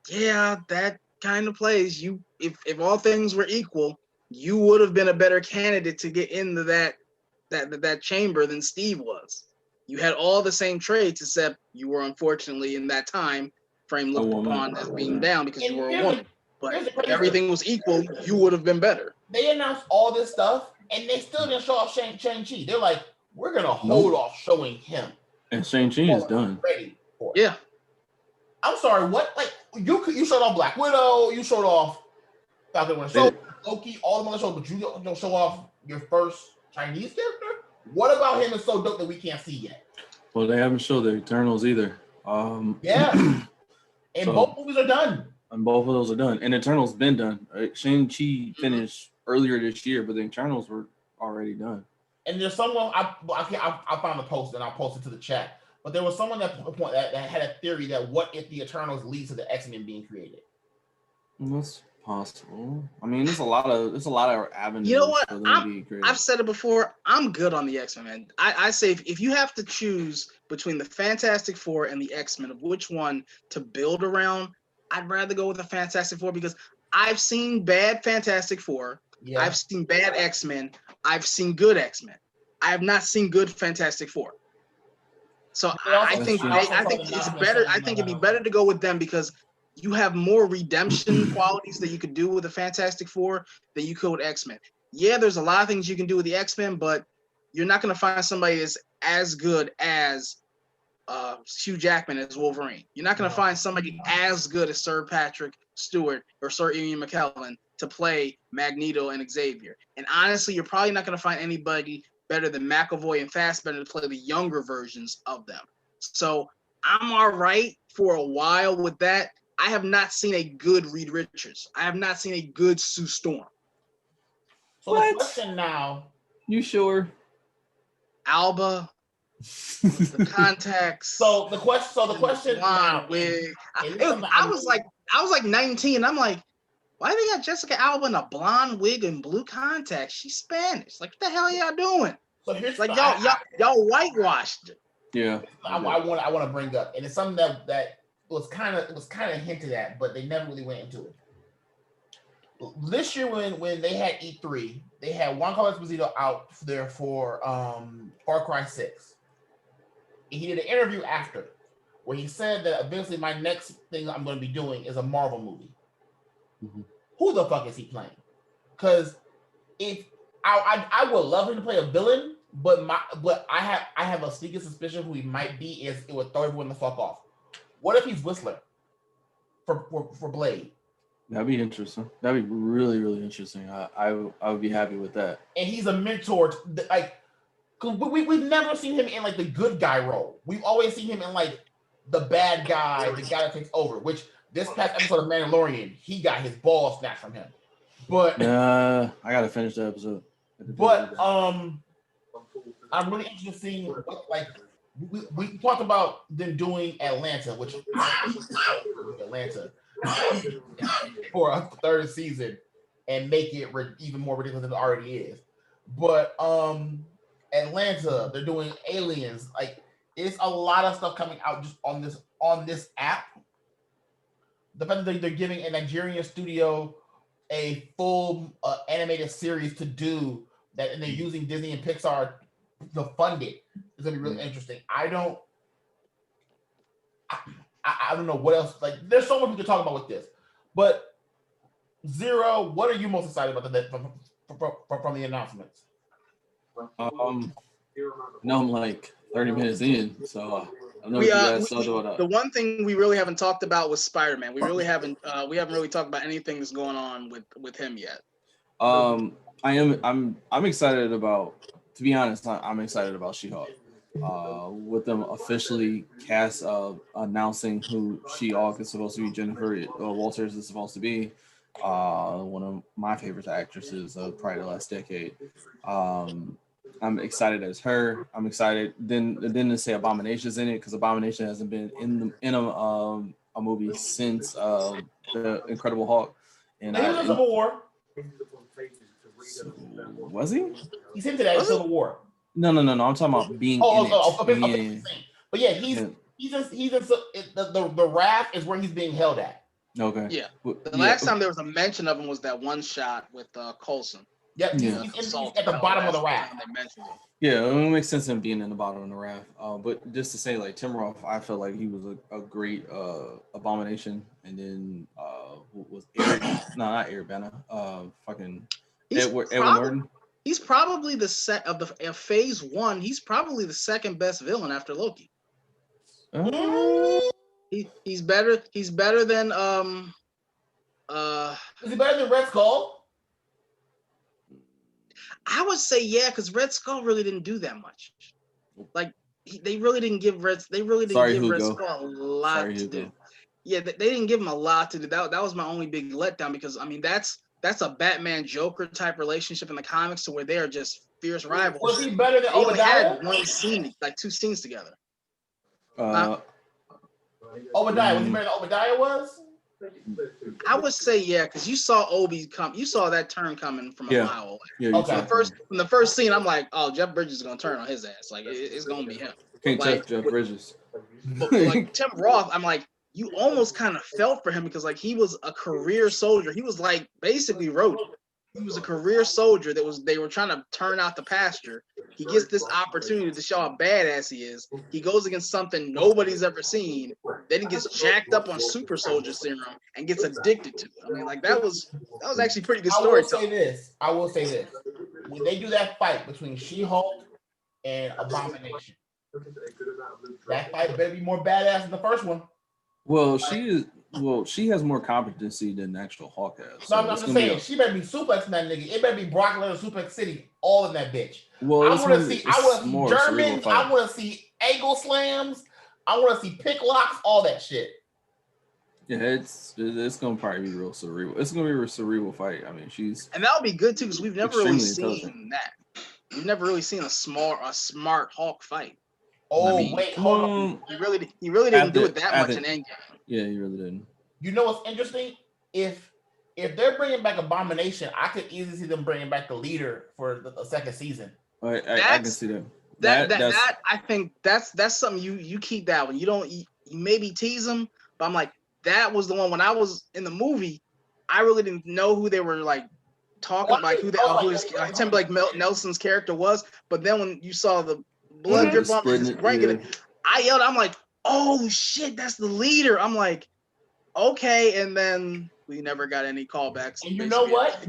yeah, that kind of plays. You, if all things were equal, you would have been a better candidate to get into that chamber than Steve was. You had all the same traits, except you were unfortunately in that time frame looked upon as being down because you were a woman. But if everything was equal, you would have been better. They announced all this stuff, and they still didn't show off Shang-Chi. They're like, we're gonna hold off showing him. And Shang-Chi is done. Ready for it. Yeah. I'm sorry, what? Like, you showed off Black Widow, you showed off Falcon Winter Soldier, Loki, all the other shows, but you don't show off your first Chinese character? What about him is so dope that we can't see yet? Well, they haven't showed the Eternals either. Yeah. And both movies are done. And both of those are done. And Eternals been done. Right? Shang-Chi finished earlier this year, but the Eternals were already done. And there's someone, I found the post and I'll post it to the chat. But there was someone that had a theory that what if the Eternals leads to the X-Men being created? That's possible. I mean, there's a lot of avenues. You know what? For them to be creative. I've said it before. I'm good on the X-Men, man. I say if you have to choose between the Fantastic Four and the X-Men of which one to build around, I'd rather go with the Fantastic Four because I've seen bad Fantastic Four. Yeah. I've seen bad X-Men. I've seen good X-Men. I have not seen good Fantastic Four. So I think it's better. I think it'd be better to go with them because you have more redemption qualities that you could do with the Fantastic Four than you could with X-Men. Yeah, there's a lot of things you can do with the X-Men, but you're not going to find somebody that's as good as Hugh Jackman as Wolverine. You're not going to find somebody as good as Sir Patrick Stewart or Sir Ian McKellen to play Magneto and Xavier. And honestly, you're probably not going to find anybody better than McAvoy and Fassbender to play the younger versions of them. So I'm all right for a while with that. I have not seen a good Reed Richards. I have not seen a good Sue Storm. So what? The question now. You sure? Alba, the contacts. So the question now. I was like 19. And I'm like, why they got Jessica Alba in a blonde wig and blue contacts? She's Spanish. Like, what the hell are y'all doing? So here's like y'all whitewashed it. Yeah. I want to bring up, and it's something that was kind of hinted at, but they never really went into it. This year, when they had E3, they had Giancarlo Esposito out there for Far Cry 6. And he did an interview after where he said that eventually my next thing I'm going to be doing is a Marvel movie. Mm-hmm. Who the fuck is he playing? Because if I would love him to play a villain, but I have a sneaky suspicion who he might be is it would throw everyone the fuck off. What if he's Whistler for Blade? That'd be interesting. That'd be really, really interesting. I would be happy with that. And he's a mentor, cause we've never seen him in like the good guy role. We've always seen him in like the bad guy, the guy that takes over. Which this past episode of Mandalorian, he got his balls snatched from him. But I gotta finish the episode. But I'm really interested in seeing like we talked about them doing Atlanta, which Atlanta for a third season and make it even more ridiculous than it already is. But Atlanta, they're doing Aliens. Like it's a lot of stuff coming out just on this app. The fact that they're giving a Nigerian studio a full animated series to do that, and they're using Disney and Pixar to fund it is gonna be really interesting. I don't know what else. Like, there's so much we can talk about with this, but Zero, what are you most excited about from the announcements? No, I'm like 30 minutes in, so I don't know if you guys saw the one thing we really haven't talked about was Spider-Man. We haven't really talked about anything that's going on with him yet. I'm excited about. To be honest, I'm excited about She-Hulk. With them officially announcing who She-Hulk is supposed to be, Jennifer Walters is supposed to be, one of my favorite actresses of probably the last decade. I'm excited as her. I'm excited. Then to say Abomination's in it because Abomination hasn't been in a movie since the Incredible Hulk. And he was in Civil War. Was he? He's into that in Civil War. No. I'm talking about being in it. But yeah, he's in the raft is where he's being held at. Okay. Yeah. The last time there was a mention of him was that one shot with Coulson. Yep. Yeah. He's at the bottom of the raft. Yeah, it makes sense him being in the bottom of the raft. But just to say, like Tim Roth, I felt like he was a great Abomination, and then was not Eric Bana, fucking Edward Norton. He's probably the set of the phase one. He's probably the second best villain after Loki. He's better. He's better than Is he better than Red Skull? I would say yeah, because Red Skull really didn't do that much. Like they really didn't give Red Skull a lot to do. Yeah, they didn't give him a lot to do. That was my only big letdown because I mean that's a Batman Joker type relationship in the comics to where they are just fierce rivals. Was he better than Obadiah? They had one scene, like two scenes together. Obadiah, was he better than Obadiah was? I would say yeah, because you saw Obi come. You saw that turn coming from a mile away. Yeah, you Okay. saw From the first scene, I'm like, oh, Jeff Bridges is gonna turn on his ass. Like it's gonna be him. Can't Like, touch Jeff Bridges. But like Tim Roth, I'm like, you almost kind of felt for him because like he was a career soldier. He was like basically Rhodey. He was a career soldier they were trying to turn out the pasture. He gets this opportunity to show how badass he is. He goes against something nobody's ever seen. Then he gets jacked up on super soldier serum and gets addicted to it. I mean, like that was actually pretty good storytelling. I will say this. When they do that fight between She-Hulk and Abomination, that fight better be more badass than the first one. Well, she has more competency than actual Hulk has. So I'm just saying, she better be suplexing that nigga. It better be Brock Lesnar, Suplex City, all in that bitch. Well, I want to see Germans. I want to see angle slams. I want to see pick locks, all that shit. Yeah, it's gonna probably be real cerebral. It's gonna be a cerebral fight. I mean, and that'll be good too because we've never really seen that. We've never really seen a smart Hulk fight. Oh, I mean, wait, hold on. He really didn't do it that much in Endgame. Yeah, he really didn't. You know what's interesting? If they're bringing back Abomination, I could easily see them bringing back the leader for the second season. I can see that. That I think that's something you keep that one. You maybe tease them, but I'm like, that was the one when I was in the movie, I really didn't know who they were like talking about, who Tim Blake Nelson's character was. But then when you saw the blood drip on his brain, I yelled, I'm like, oh shit, that's the leader. I'm like, okay, and then we never got any callbacks. And you know what?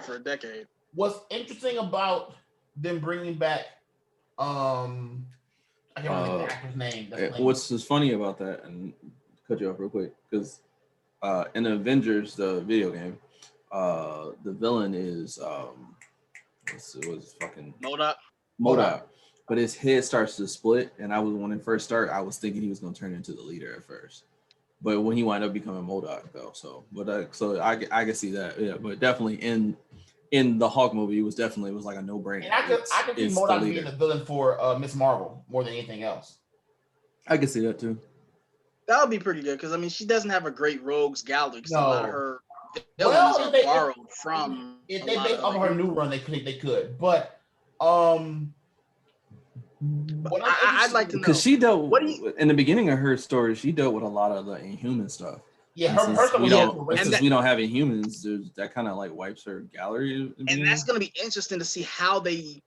For a decade. What's interesting about them bringing back, I can't remember the actor's name. What's funny about that, and cut you off real quick, because in Avengers, the video game, the villain is what's fucking MODOK. But his head starts to split, and when it first started, I was thinking he was going to turn into the leader at first, but when he wound up becoming MODOK though, so I can see that, yeah. But definitely in the Hulk movie, it was like a no-brainer. And I could see MODOK being the villain for Miss Marvel more than anything else. I can see that too. That would be pretty good because I mean she doesn't have a great rogues gallery because a lot of her villains are borrowed from. If they based off of her new run, they could, but I'd like to know because she dealt in the beginning of her story. She dealt with a lot of the Inhuman stuff. Yeah, since we don't have Inhumans, that kind of like wipes her gallery. And that's going to be interesting to see how they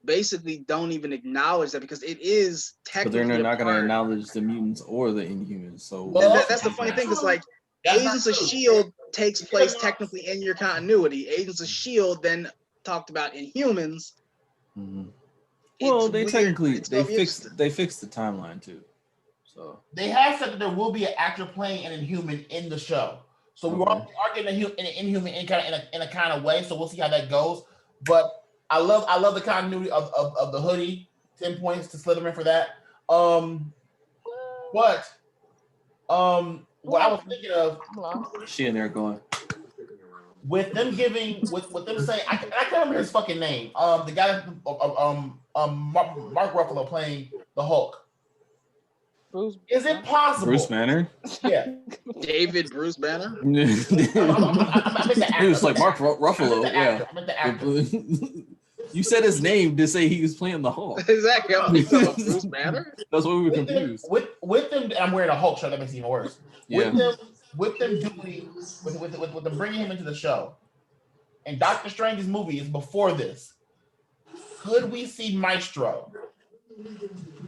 basically don't even acknowledge that because it is technically. But they're not going to acknowledge the mutants or the Inhumans. So that's the funny thing. Is like Agents of S.H.I.E.L.D. takes place technically in your continuity. Agents of S.H.I.E.L.D. then talked about Inhumans. Mm-hmm. Well, they fixed the timeline too. So they have said that there will be an actor playing an Inhuman in the show. So we are getting an Inhuman in a kind of way. So we'll see how that goes. But I love the continuity of the hoodie. 10 points to Slytherin for that. What I was thinking of, she in there going with them giving with them saying I can't remember his fucking name. The guy Mark Ruffalo playing the Hulk. Bruce. Is it possible? Bruce Banner? Yeah. David Bruce Banner? He was like Mark Ruffalo. I meant the actor. You said his name to say he was playing the Hulk. Exactly. Bruce Banner? That's why we were confused. With them, and I'm wearing a Hulk shirt. That makes it even worse. Yeah. With them bringing him into the show, and Doctor Strange's movie is before this. Could we see Maestro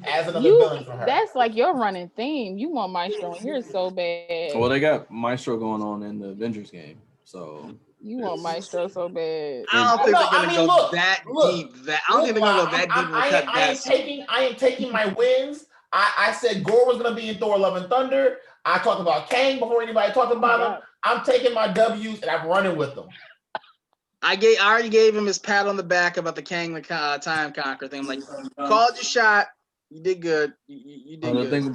as another villain for her? That's like your running theme. You want Maestro in here so bad. Well, they got Maestro going on in the Avengers game, so you want Maestro so bad. I don't think they're gonna go that deep. I don't think they're gonna go that deep. I am taking my wins. I said Gore was gonna be in Thor: Love and Thunder. I talked about Kang before anybody talked about him. I'm taking my W's and I'm running with them. I already gave him his pat on the back about the Kang the Time Conqueror thing. I'm like, called your shot. You did good. You did good.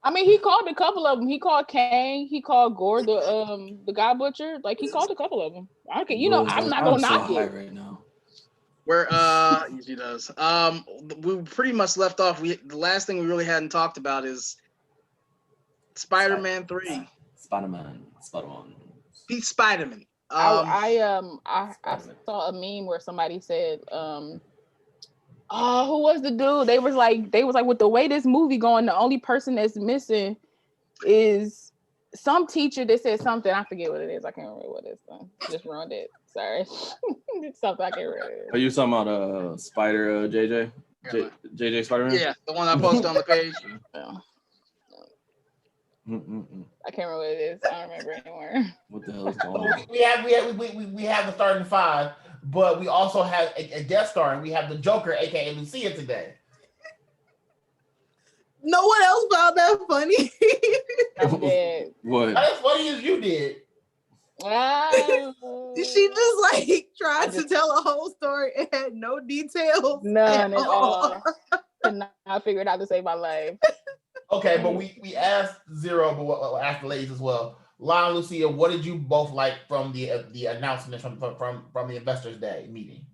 I mean, he called a couple of them. He called Kang. He called Gore, the guy butcher. Like he called a couple of them. Okay, I'm not gonna knock it right now. Where he does. We pretty much left off. The last thing we really hadn't talked about is Spider-Man 3. Spider-Man. He's Spider-Man. I saw a meme where somebody said, who was the dude? They was like, with the way this movie going, the only person that's missing is some teacher that said something. I forget what it is. I can't remember what it is. Just ruined it. Sorry. It's something I can't remember. Are you talking about Spider JJ? JJ Spider-Man? Yeah, the one I posted on the page. Yeah. I can't remember what it is. I don't remember anymore. What the hell is going on? We have the starting five, but we also have a guest star, and we have the Joker, aka Lucia, today. No one else found that funny. I did. What? Not as funny as you did. She just like tried to tell a whole story and had no details. None at all. Could not figure it out to save my life. Okay, but we asked Zero, but we'll ask the ladies as well. Lana and Lucia, what did you both like from the announcement from the Investors Day meeting?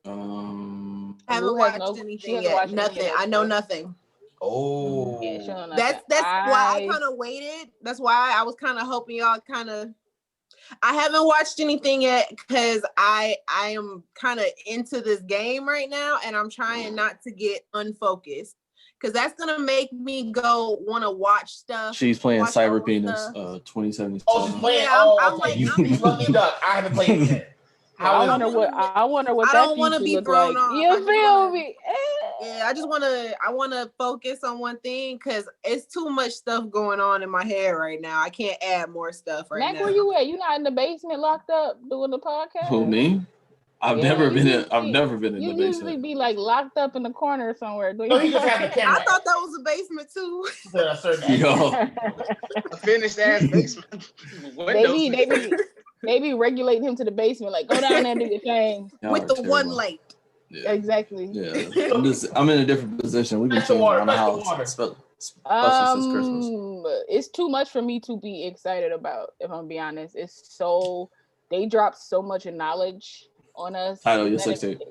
Haven't watched anything yet. Nothing. I know nothing. Oh, yeah, that's why I kind of waited. That's why I was kind of hoping y'all kind of. I haven't watched anything yet because I am kind of into this game right now, and I'm trying not to get unfocused because that's gonna make me go want to watch stuff. She's playing Cyberpenis 2077. Oh, she's playing. Yeah, I'm like, Lucky Duck. I haven't played it yet. I wonder what I that don't want to be look thrown like. off. You feel me? Yeah, I want to focus on one thing because it's too much stuff going on in my head right now. I can't add more stuff right now. Where you at? You not in the basement locked up doing the podcast? Who, me? I've never been in the basement. You usually be like locked up in the corner somewhere. No, he just had the camera. I thought that was a basement too. A finished ass basement. They be regulating him to the basement, like go down there and do your thing. With the one light. Yeah. Exactly. Yeah, I'm in a different position. We've been changing around the house, especially since Christmas. It's too much for me to be excited about. If I'm being honest, they dropped so much knowledge on us. Title your sex tape.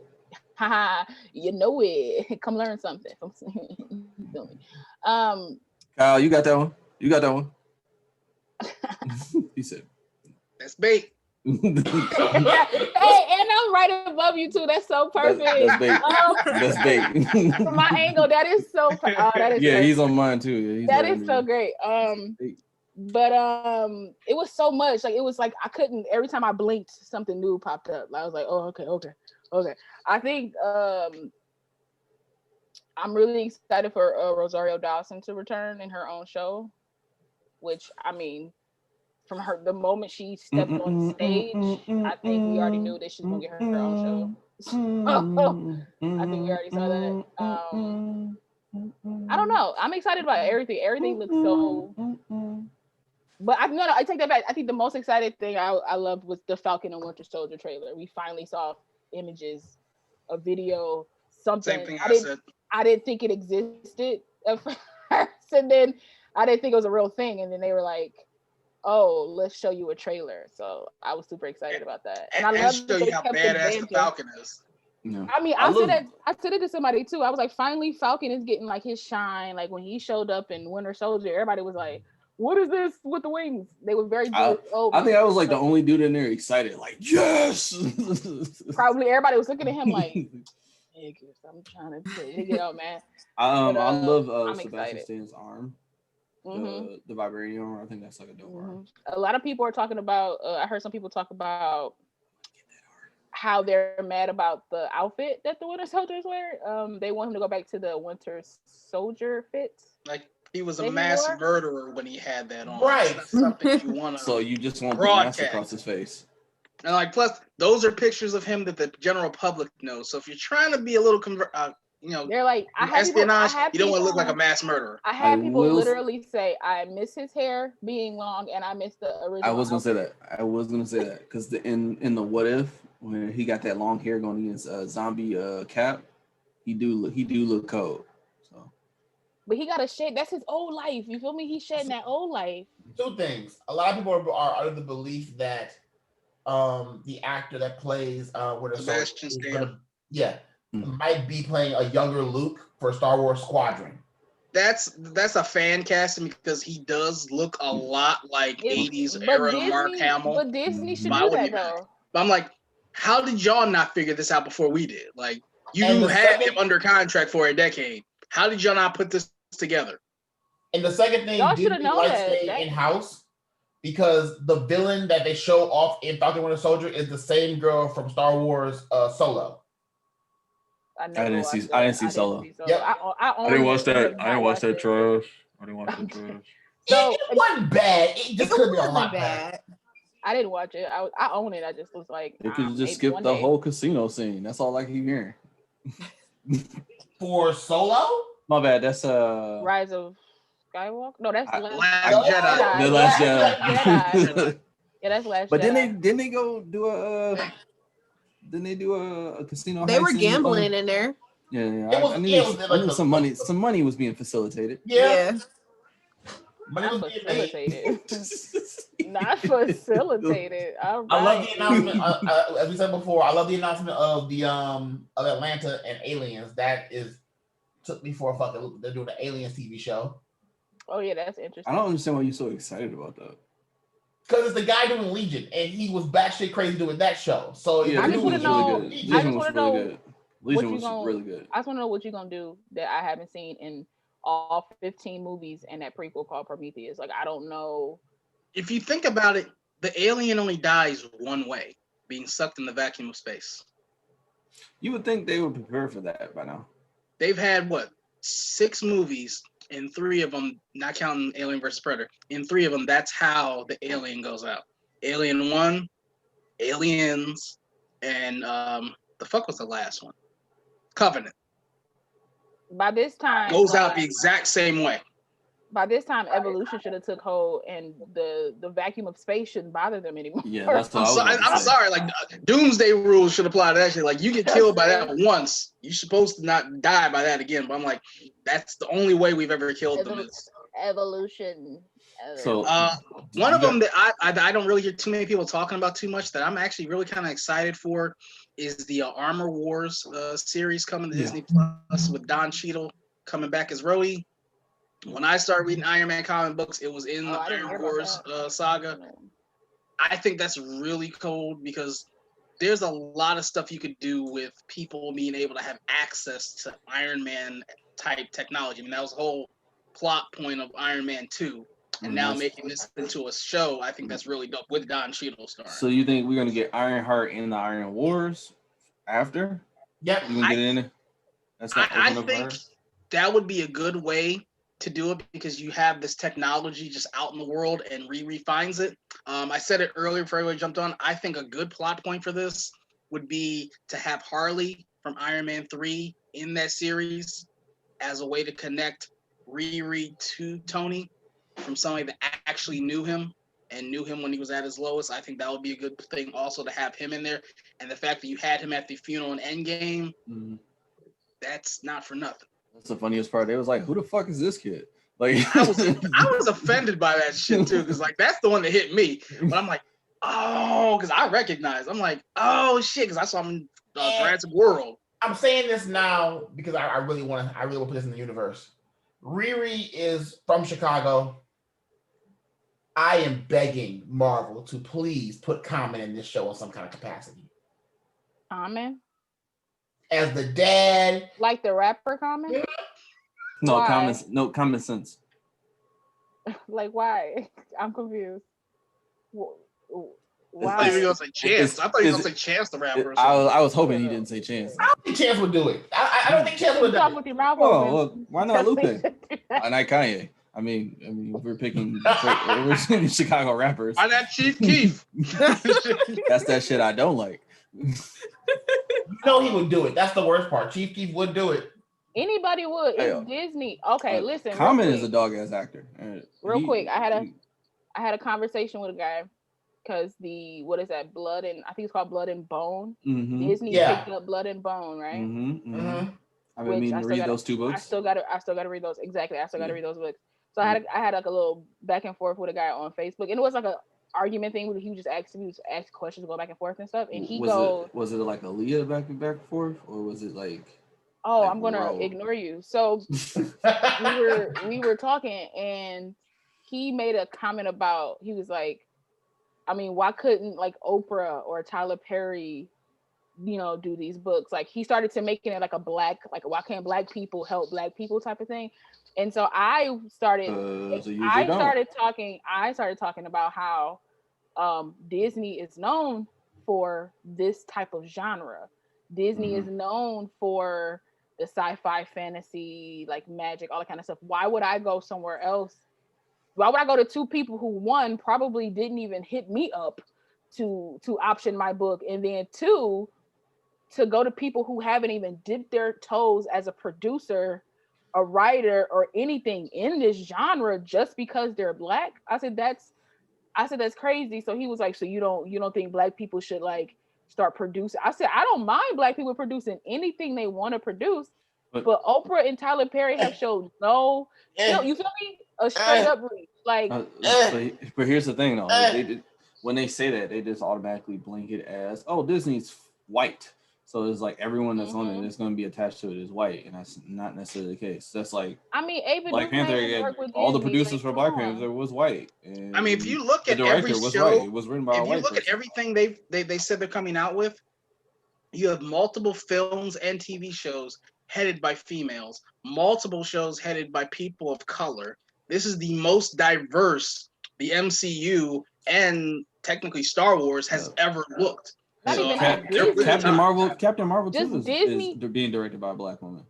Haha, you know it. Come learn something. Kyle, you got that one. He said, "That's bait." Hey, and I'm right above you too. That's so perfect. That's bait. That's bait. From my angle, that is so. That is yeah, so, he's on mine too. Yeah, that is so great. But it was so much. Like it was like I couldn't. Every time I blinked, something new popped up. I was like, oh, okay. I think I'm really excited for Rosario Dawson to return in her own show, which I mean. From her, the moment she stepped on stage, I think we already knew that she's gonna get her own show. I think we already saw that. I don't know. I'm excited about everything. Everything looks so. But I take that back. I think the most excited thing I loved was the Falcon and Winter Soldier trailer. We finally saw images, a video, something. Same thing I said. I didn't think it existed at first, and then I didn't think it was a real thing. And then they were like, oh, let's show you a trailer. So I was super excited about that. And I love show you how badass the Falcon is. Yeah. I mean, I said it to somebody too. I was like, finally Falcon is getting like his shine. Like when he showed up in Winter Soldier, everybody was like, what is this with the wings? They were very good. I think I was like the only dude in there excited, like, yes. Probably everybody was looking at him like, I'm trying to figure it out, man. I love Sebastian Stan's arm. Mm-hmm. The vibranium. I think that's like a dope arm. A lot of people are talking about. I heard some people talk about how they're mad about the outfit that the Winter Soldiers wear. They want him to go back to the Winter Soldier fit. Like he was a mass murderer when he had that on. Right. That's something you want to. So you just want the mask across his face. And like, plus those are pictures of him that the general public knows. So if you're trying to be a little they're like espionage. You don't want to look like a mass murderer. I had people literally say, "I miss his hair being long, and I miss the original." I was gonna say that because in the What If when he got that long hair going against zombie Cap, he do look cold. So, but he got to shed. That's his old life. You feel me? He's shedding that old life. Two things. A lot of people are under the belief that the actor that plays Winter Soldier, might be playing a younger Luke for Star Wars Squadron. that's a fan casting because he does look a lot like 80s era Mark Hamill. But Disney should But I do wouldn't that even- though. But I'm like, how did y'all not figure this out before we did? Like, you And the had second- him under contract for a decade. How did y'all not put this together? And the second thing, Y'all shoulda Disney known likes that. staying in-house because the villain that they show off in Falcon Winter Soldier is the same girl from Star Wars Solo. I didn't see Solo. Yep. I didn't watch that. I didn't watch that trash. I didn't watch that trash. So it wasn't bad. It just could be a lot bad. I didn't watch it. I own it. I just was like, They could just skip the whole casino scene. That's all I keep hearing. For Solo? My bad. That's Rise of Skywalker. No, that's Last Jedi. The Last Jedi. Yeah, that's Last But Jedi. didn't they go do a casino? They heist were scene? gambling in there. Yeah. I knew some money was being facilitated. Yeah. Not facilitated. Not facilitated. All right. I love the announcement. As we said before, I love the announcement of the of Atlanta and Aliens. That took me for a fucking loop. They're doing the Aliens TV show. Oh yeah, that's interesting. I don't understand why you're so excited about that. Because it's the guy doing Legion, and he was batshit crazy doing that show. So yeah, I just want to know. Legion was really good. Legion was really good. I just want to know what you're gonna do that I haven't seen in all 15 movies and that prequel called Prometheus. Like, I don't know. If you think about it, the alien only dies one way, being sucked in the vacuum of space. You would think they would prepare for that by now. They've had, 6 movies, and 3 of them, not counting Alien vs. Predator, in 3 of them, that's how the alien goes out. Alien 1, Aliens, and the fuck was the last one? Covenant. By this time, goes out the exact same way. By this time, evolution should have took hold, and the vacuum of space shouldn't bother them anymore. Yeah, that's what I'm sorry. Like, doomsday rules should apply to that shit. Like, you get killed by that once, you're supposed to not die by that again. But I'm like, that's the only way we've ever killed them. Is evolution. So one of them that I don't really hear too many people talking about too much that I'm actually really kind of excited for is the Armor Wars series coming to Disney Plus with Don Cheadle coming back as Rhodey. When I started reading Iron Man comic books, it was in the Iron Wars saga. I think that's really cool because there's a lot of stuff you could do with people being able to have access to Iron Man type technology. I mean, that was the whole plot point of Iron Man 2. And now making this into a show, I think that's really dope with Don Cheadle starring. So you think we're gonna get Ironheart in the Iron Wars after? Yep. You gonna get in it? I think that would be a good way to do it because you have this technology just out in the world and refines it. I said it earlier before everybody jumped on. I think a good plot point for this would be to have Harley from Iron Man 3 in that series as a way to connect Riri to Tony from somebody that actually knew him and knew him when he was at his lowest. I think that would be a good thing also to have him in there. And the fact that you had him at the funeral in Endgame, that's not for nothing. That's the funniest part. They was like, who the fuck is this kid? Like I was offended by that shit too, because like that's the one that hit me. But I'm like, oh, because I recognized. I'm like, oh shit, because I saw him in Jurassic World. I'm saying this now because I really want to put this in the universe. Riri is from Chicago. I am begging Marvel to please put Common in this show in some kind of capacity. Common? As the dad. Like the rapper Common? No, common sense. Like why? I'm confused. Why? I thought you were gonna say Chance. I thought you were gonna say Chance the rapper. I was hoping he didn't say Chance. I don't think Chance would do it. I don't think Chance would do it. With your mouth open. Well, why not Lupe? Why not Kanye? I mean, we're picking Chicago rappers. Why not Chief Keef? That's that shit I don't like. You know he would do it. That's the worst part. Chief Keef would do it. Anybody would. It's Disney. Okay, listen. Common is a dog ass actor. Real quick, I had a conversation with a guy because what is that? Blood and I think it's called Blood and Bone. Mm-hmm. Disney picked up Blood and Bone, right? Mm-hmm. Mm-hmm. I've been meaning to read those 2 books. I still got to read those. Exactly. I still got to read those books. So I had like a little back and forth with a guy on Facebook, and it was like a argument thing where he was ask questions, go back and forth and stuff. And he was it like a Leah back and forth, or was it like Oh, Like, I'm gonna bro. ignore you. So we were talking, and he made a comment about, he was like, I mean, why couldn't like Oprah or Tyler Perry, do these books? Like he started to making it like a black, like why can't black people help black people type of thing. And so I started talking about how Disney is known for this type of genre. Disney is known for the sci-fi, fantasy, like magic, all that kind of stuff. Why would I go somewhere else? Why would I go to two people who, one, probably didn't even hit me up to option my book, and then two, to go to people who haven't even dipped their toes as a producer, a writer, or anything in this genre just because they're black? I said that's crazy. So he was like, so you don't think black people should like start producing? I said, I don't mind black people producing anything they want to produce, but Oprah and Tyler Perry have showed no, you feel me? A straight up reach. Like, but here's the thing though. When they say that, they just automatically blanket as, oh, Disney's white. So it's like everyone that's on it that's going to be attached to it is white, and that's not necessarily the case. That's like, I mean, Ava Black Panther, all the producers for Black Panther was white. And I mean, if you look at the director every was show, white. It was written by a white if you look person. at everything they said they're coming out with, you have multiple films and TV shows headed by females, multiple shows headed by people of color. This is the most diverse the MCU and technically Star Wars has ever looked. Not even Captain Marvel just too Disney, is being directed by a black woman.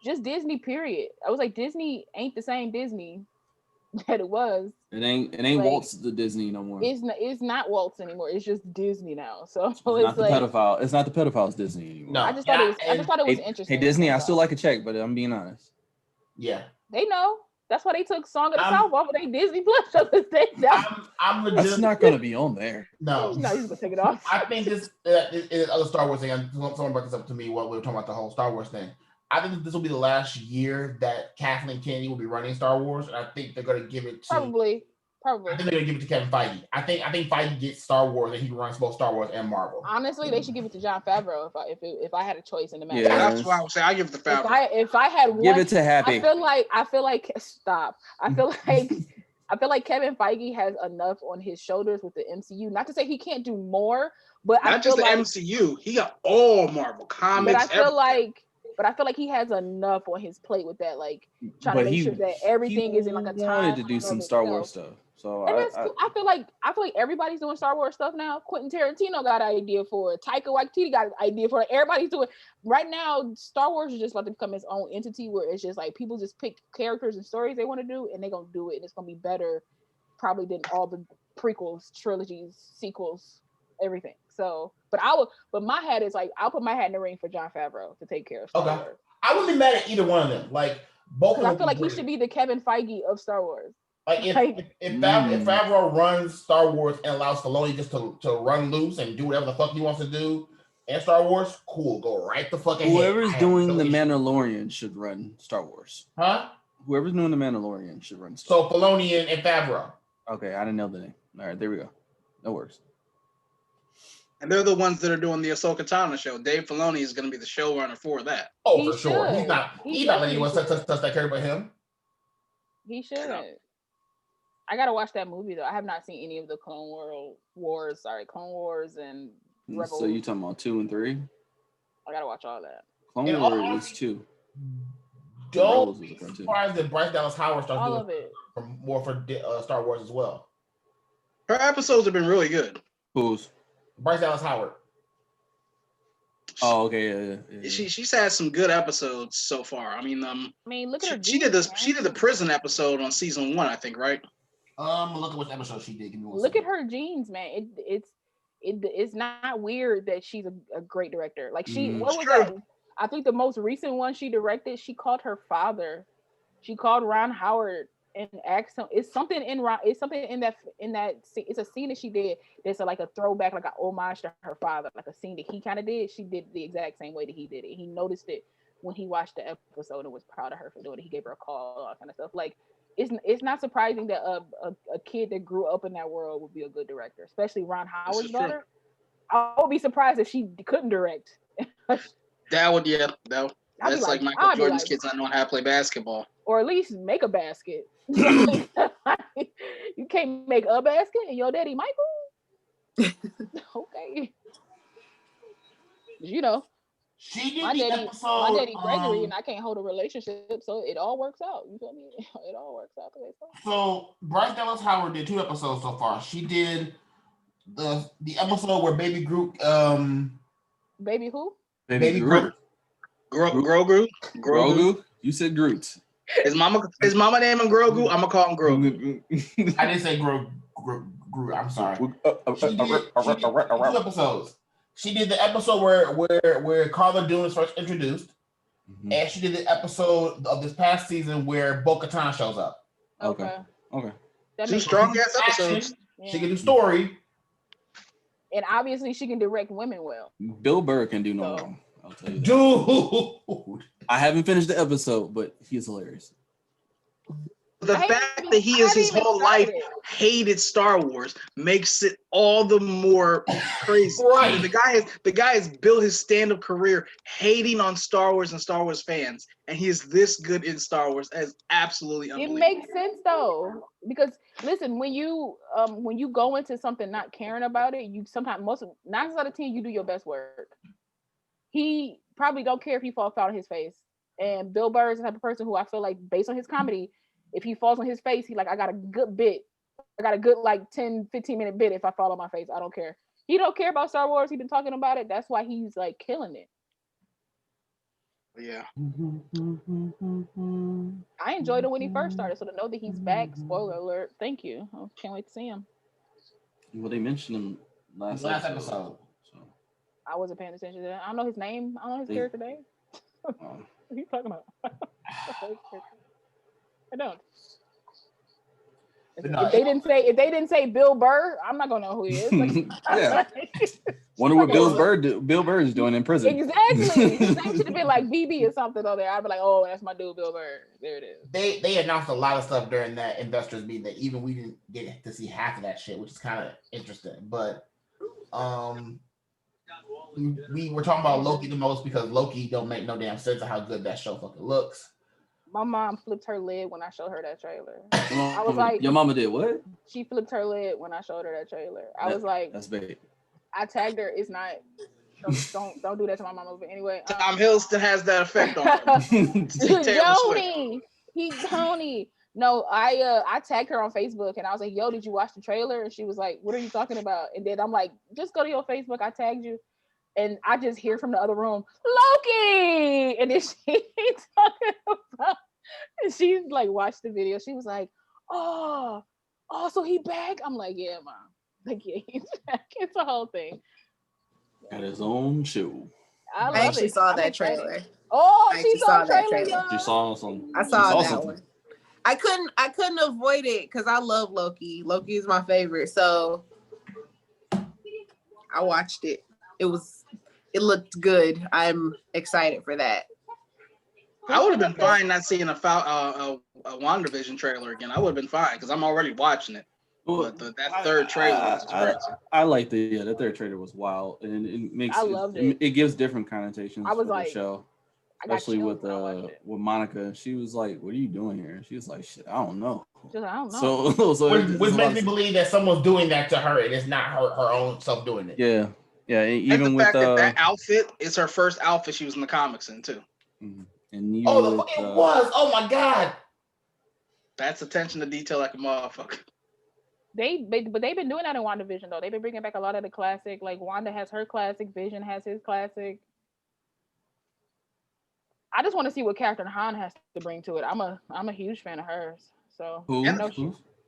Just Disney, period. I was like, Disney ain't the same Disney that it was. It ain't like, Walt's the Disney no more. It's not Walt's anymore. It's just Disney now. So it's not the pedophile. It's not the pedophile's Disney anymore. No, I just thought it was interesting. Hey Disney, I still like a check, but I'm being honest. Yeah, they know. That's why they took Song of the South off of their Disney Plus show. I'm legit. That's not going to be on there. No, he's gonna take it off. I think this other Star Wars thing. Someone brought this up to me while we were talking about the whole Star Wars thing. I think this will be the last year that Kathleen Kennedy will be running Star Wars, and I think they're going to give it to probably. I think they're going to give it to Kevin Feige. I think Feige gets Star Wars, and he runs both Star Wars and Marvel. Honestly, they should give it to Jon Favreau if I had a choice in the matter. Yeah, that's what I would say. I give it to Favreau. If I had one, give it to Happy. I feel like stop. I feel like Kevin Feige has enough on his shoulders with the MCU. Not to say he can't do more, but not just the MCU. He got all Marvel comics. But I feel like he has enough on his plate with that, like trying to make sure that everything is in like a time. He wanted to do some Star Wars stuff. So I feel like everybody's doing Star Wars stuff now. Quentin Tarantino got an idea for it. Taika Waititi got an idea for it. Everybody's doing right now. Star Wars is just about to become its own entity where it's just like people just pick characters and stories they want to do, and they're gonna do it, and it's gonna be better probably than all the prequels, trilogies, sequels, everything. So, but my hat is like I'll put my hat in the ring for Jon Favreau to take care of Star Wars. I wouldn't be mad at either one of them. Like both of them. I feel like he should be the Kevin Feige of Star Wars. Like if Favreau runs Star Wars and allows Filoni just to run loose and do whatever the fuck he wants to do in Star Wars, cool, go right the fuck ahead. Whoever's doing the Mandalorian should run Star Wars. Huh? Whoever's doing the Mandalorian should run Star Wars. So Filoni and Favreau. Okay, I didn't know the name. All right, there we go. That works. And they're the ones that are doing the Ahsoka Tano show. Dave Filoni is going to be the showrunner for that. Oh, for sure. He's not letting anyone touch that character but him. He should. I gotta watch that movie though. I have not seen any of the Clone Wars and Rebels. So you talking about 2 and 3? I gotta watch all that. Clone Wars is 2. Don't be surprised that Bryce Dallas Howard starts all doing it. More for Star Wars as well. Her episodes have been really good. Who's? Bryce Dallas Howard. Oh, okay. Yeah. She's had some good episodes so far. I mean, look at her. She did the prison episode on season 1, I think, right? Look at which episode she did. Look at her genes, man. It's not weird that she's a great director. Like what was that? I think the most recent one she directed, she called her father. She called Ron Howard and asked him. It's something in that. It's a scene that she did. That's like a throwback, like an homage to her father, like a scene that he kind of did. She did the exact same way that he did it. He noticed it when he watched the episode and was proud of her for doing it. He gave her a call, all that kind of stuff. Like it's not surprising that a kid that grew up in that world would be a good director, especially Ron Howard's daughter. True. I would be surprised if she couldn't direct. That would That's like Michael Jordan's kids not knowing how to play basketball. Or at least make a basket. You can't make a basket and your daddy Michael? Okay. You know, she did my the daddy, episode. my daddy Gregory and I can't hold a relationship, so it all works out. You feel me? It all works out the way it's supposed. So Bryce Dallas Howard did 2 episodes so far. She did the episode where Baby Groot Baby who? Baby Groot. Grogu. You said Groot. His mama name him Grogu. I'm gonna call him Grogu. I didn't say Groot. I'm sorry. She did 2 episodes. She did the episode where Carla Dune is first introduced, and she did the episode of this past season where Bo-Katan shows up. Okay. 2 strong ass episodes. She can do story, and obviously she can direct women well. Bill Burr can do no wrong. I'll tell you that. Dude, I haven't finished the episode, but he's hilarious. The fact that he is his whole life hated Star Wars makes it all the more crazy. Right. The guy has built his stand-up career hating on Star Wars and Star Wars fans, and he is this good in Star Wars. As absolutely unbelievable. It makes sense though, because listen, when you go into something not caring about it, you sometimes 9 out of 10 you do your best work. He probably don't care if he falls out of his face, and Bill Burr is the type of person who I feel like, based on his comedy, if he falls on his face, he like, I got a good bit. I got a good like 10-15 minute bit if I fall on my face. I don't care. He don't care about Star Wars. He's been talking about it. That's why he's like killing it. Yeah. I enjoyed it when he first started. So to know that he's back, spoiler alert, thank you. I can't wait to see him. Well, they mentioned him last episode. So. I wasn't paying attention to that. I don't know his name. I don't know his character name. What are you talking about? I don't. If they didn't say Bill Burr, I'm not gonna know who he is. Like, yeah. Wonder what Bill Burr is doing in prison. Exactly. His name should have been like BB or something on there. I'd be like, oh, that's my dude, Bill Burr. There it is. They announced a lot of stuff during that investors meeting that even we didn't get to see half of that shit, which is kind of interesting. But we were talking about Loki the most because Loki don't make no damn sense of how good that show fucking looks. My mom flipped her lid when I showed her that trailer. I was like, your mama did what? She flipped her lid when I showed her that trailer. I was like, that's big. I tagged her. It's not. Don't do that to my mama. But anyway, Tom Hiddleston has that effect on him. Tony. No, I tagged her on Facebook and I was like, yo, did you watch the trailer? And she was like, what are you talking about? And then I'm like, just go to your Facebook. I tagged you. And I just hear from the other room, Loki! And then she talking about, and she like watched the video. She was like, oh, so he back? I'm like, yeah, mom. Like, yeah, he's back. It's a whole thing. Got his own show. I actually saw that trailer. Oh, she saw that trailer. She saw some. I saw that one. I couldn't avoid it because I love Loki. Loki is my favorite. So I watched it. It looked good. I'm excited for that. I would have been fine not seeing a WandaVision trailer again. I would have been fine because I'm already watching it. But that third trailer was crazy. I like that third trailer was wild, and it makes it gives different connotations for the show. Especially with Monica, she was like, "What are you doing here?" She was like, "Shit, I don't know." I don't know. So which makes me believe that someone's doing that to her, and it's not her own self doing it. Yeah. Yeah, even and the with fact that outfit is her first outfit she was in the comics in too. And it was. Oh my god, that's attention to detail like a motherfucker. But they've been doing that in WandaVision though. They've been bringing back a lot of the classic. Like Wanda has her classic, Vision has his classic. I just want to see what Catherine Hahn has to bring to it. I'm a huge fan of hers. So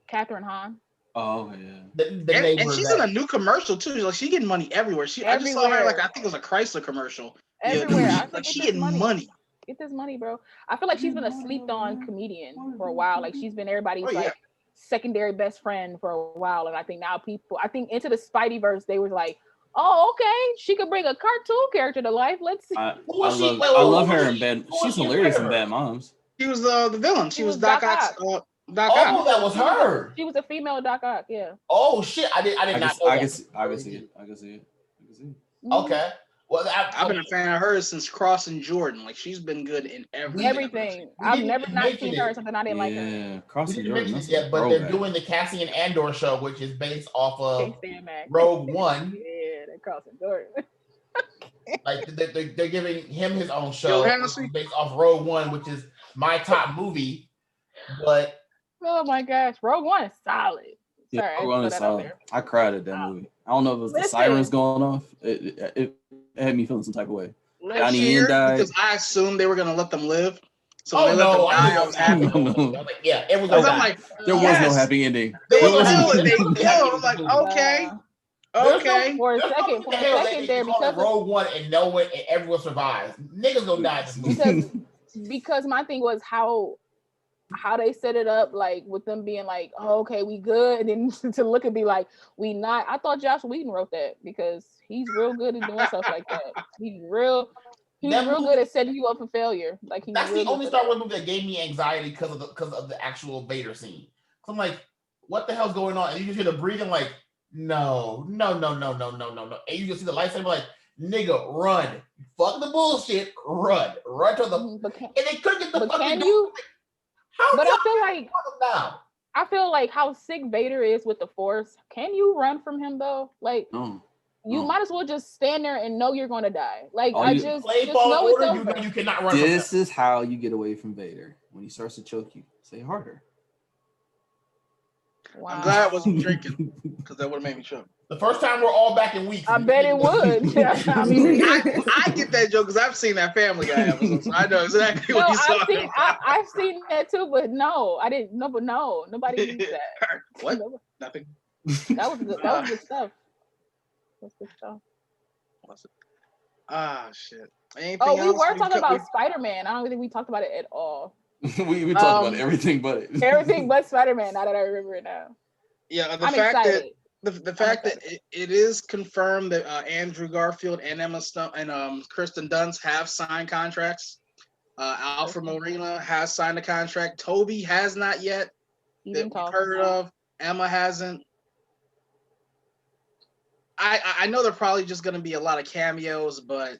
Catherine Hahn. Oh yeah. And she's in a new commercial too. Like she getting money everywhere. I just saw her I think it was a Chrysler commercial. Everywhere. Yeah, like she getting money. Get this money, bro. I feel like she's been a slept on comedian for a while. Like she's been everybody's secondary best friend for a while. And I think now into the Spideyverse, they were like, oh, okay, she could bring a cartoon character to life. Let's see. I love her in Bad. She's hilarious in Bad Moms. She was the villain. She was Doc Ock's. Doc Ock. That was her. She was a female Doc Ock. Yeah. Oh shit! I did not know that. I can see it. Okay. Well, I've been a fan of hers since Crossing Jordan. Like she's been good in everything. I've never not seen her something I didn't like her. Yeah, Crossing Jordan. It yet, but they're doing the Cassian Andor show, which is based off of Rogue One. Yeah, they're Crossing Jordan. Like they're giving him his own show based off Rogue One, which is my top movie. But oh my gosh, Rogue One is solid. Yeah, Rogue One is solid. I cried at that movie. I don't know if it was the sirens going off. It had me feeling some type of way. Johnny Ian died because I assumed they were gonna let them live. So when they let them die, I was happy. Like, yeah, it was. I'm like, there was no happy ending. They killed it. They killed. I'm like, okay. Okay. For a second there, because Rogue One and no one and everyone survives. Niggas gonna die this movie. Because my thing was how they set it up, like with them being like, oh, okay, we good, and then to look and be like, we not. I thought Josh Whedon wrote that because he's real good at doing stuff like that. He's real good at setting you up for failure. Like that's the only Star Wars movie that gave me anxiety because of the actual Vader scene. So I'm like, what the hell's going on? And you just hear the breathing, like, no. And you just see the lightsaber, like, nigga, run. Fuck the bullshit. Run to the. And they couldn't get the fucking. Can you? But I feel like how sick Vader is with the Force. Can you run from him though? Like you might as well just stand there and know you're going to die. Like I just know it's over. You cannot run. This is how you get away from Vader. When he starts to choke you, say harder. Wow. I'm glad I wasn't drinking because that would have made me choke. The first time we're all back in weeks. I bet it would. I mean, I get that joke because I've seen that Family Guy episode, so I know exactly what he's talking about. I've seen that too, but no, I didn't. No, but no, nobody used that. What? Nothing. That was good. That was good stuff. That's good stuff. What's it? Ah, shit. Anything we else? were talking about Spider-Man. I don't think we talked about it at all. we talked about everything but it. Everything but Spider-Man. Now that I remember it now. Yeah, the fact that it is confirmed that Andrew Garfield and Emma Stone and Kristen Dunst have signed contracts. Alfred Molina has signed a contract. Toby has not yet. That we've heard of. Emma hasn't. I know they're probably just going to be a lot of cameos, but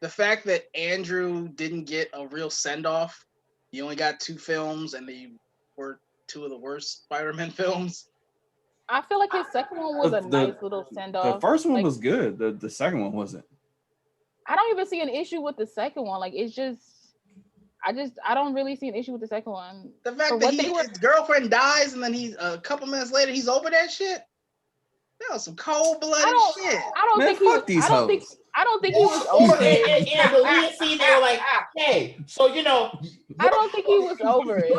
the fact that Andrew didn't get a real send-off, he only got 2 films, and they were 2 of the worst Spider-Man films. I feel like his second one was a nice little send-off. The first one was good. The second one wasn't. I don't even see an issue with the second one. Like, it's just... I don't really see an issue with the second one. The fact that his girlfriend dies and then a couple minutes later he's over that shit. That was some cold-blooded shit. I don't think he was over it. Yeah, the lead scene, they were like, hey, so you know. I don't think he was over it.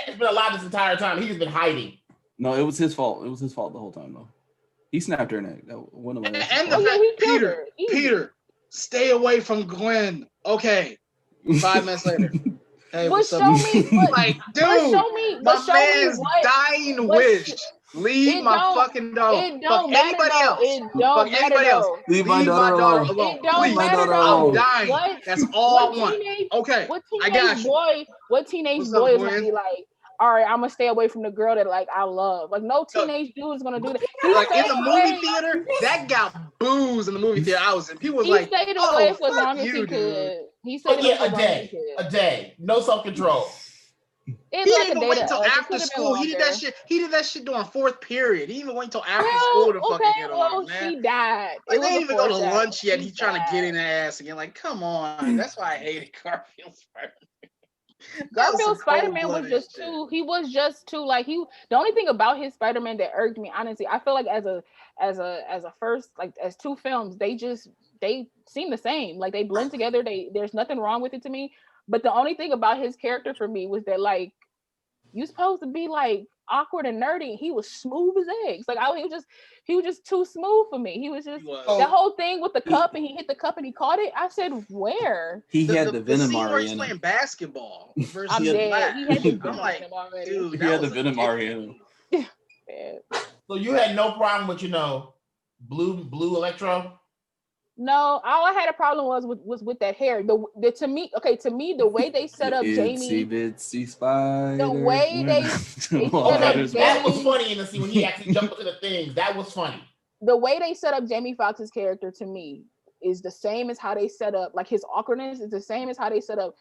It's been alive this entire time. He's just been hiding. No, it was his fault. It was his fault the whole time though. He snapped her neck. Peter, stay away from Gwen. Okay. 5 minutes later. Hey, but show me what, like, dude, my man's dying wish. Leave my fucking dog. It don't matter. It don't matter. Leave my daughter alone. It don't matter. I'm dying. What? That's all I want. Okay, I got you. What teenage boy is gonna be like? All right, I'm gonna stay away from the girl that like I love. Like no teenage dude is gonna do that. Like in the movie theater, that got booze in the movie theater I was in. People was like, stayed away for as long as he could. He stayed away a day, no self-control. He didn't even wait until after school. He did that shit. He did that shit during 4th period. He didn't even wait until after school to fucking get on, man. She died. Like, they didn't even go to lunch yet. He's trying to get in the ass again. Like, come on. That's why I hated Garfield Spider-Man. Garfield Spider-Man was just too. He was just too like he. The only thing about his Spider-Man that irked me, honestly, I feel like as a first, like as 2 films, they seem the same. Like they blend together. There's nothing wrong with it to me. But the only thing about his character for me was that like you supposed to be like awkward and nerdy. He was smooth as eggs. Like he was just too smooth for me. He was just the whole thing with the cup and he hit the cup and he caught it. I said, where? He had the Venom where he's playing basketball. I'm dead. I'm like, dude, he had the Venom in him. So you had no problem with blue Electro? No, all I had a problem was with that hair. To me, the way they set up Jamie, Bitsy Spider. The way they set up that was funny in the scene when he actually jumped into the things. That was funny. The way they set up Jamie Foxx's character to me is the same as how they set up, like his awkwardness is the same as how they set up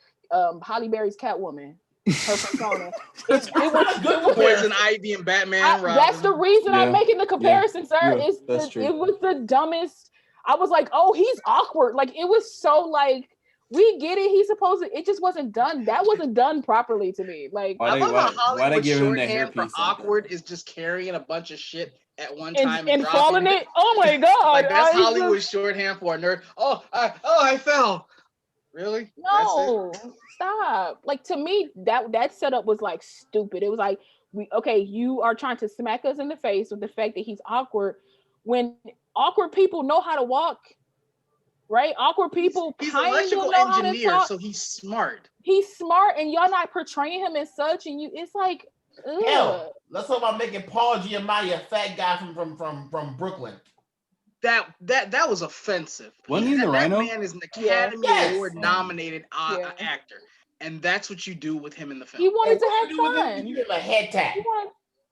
Halle Berry's Catwoman. Her persona. It was Poison Ivy and Batman. That's the reason I'm making the comparison, sir. Yeah, It was the dumbest. I was like, oh, he's awkward. Like, it was so like, we get it. He's supposed to. It just wasn't done. That wasn't done properly to me. Like, I love how Hollywood shorthand for awkward is just carrying a bunch of shit at one time and falling it. Oh my god! Like, that's Hollywood shorthand for a nerd. I fell. Really? No, stop. Like, to me, that setup was like stupid. It was like, you are trying to smack us in the face with the fact that he's awkward when awkward people know how to walk, right? Awkward people he's kind an electrical of know engineer, how to talk. So he's smart. He's smart, and y'all not portraying him as such, and it's like, ugh. Hell, let's talk about making Paul Giamatti a fat guy from Brooklyn. That was offensive. Wasn't he the Rhino? That man is an Academy Award nominated actor, and that's what you do with him in the film. He wanted to have fun. You give him a head tap.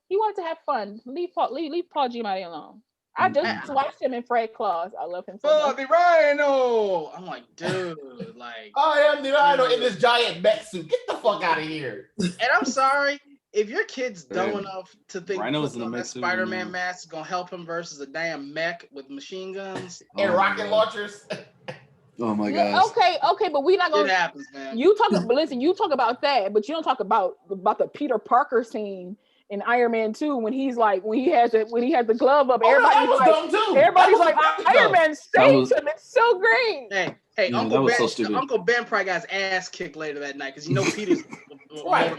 He wanted to have fun. Leave Paul Giamatti alone. I just watched him in Fred Claus. I love him so much. The Rhino. I'm like, dude, like, I am the Rhino in this giant mech suit. Get the fuck out of here. And I'm sorry. If your kid's dumb enough to think that Spider-Man mask is gonna help him versus a damn mech with machine guns and rocket launchers. Oh my god. Okay, but we're not gonna. It happens, man. You talk about that, but you don't talk about the Peter Parker scene in Iron Man 2 when he has the glove up. Everybody's like, Iron Man saved him. It's so great. Hey, Uncle Ben probably got his ass kicked later that night because Peter's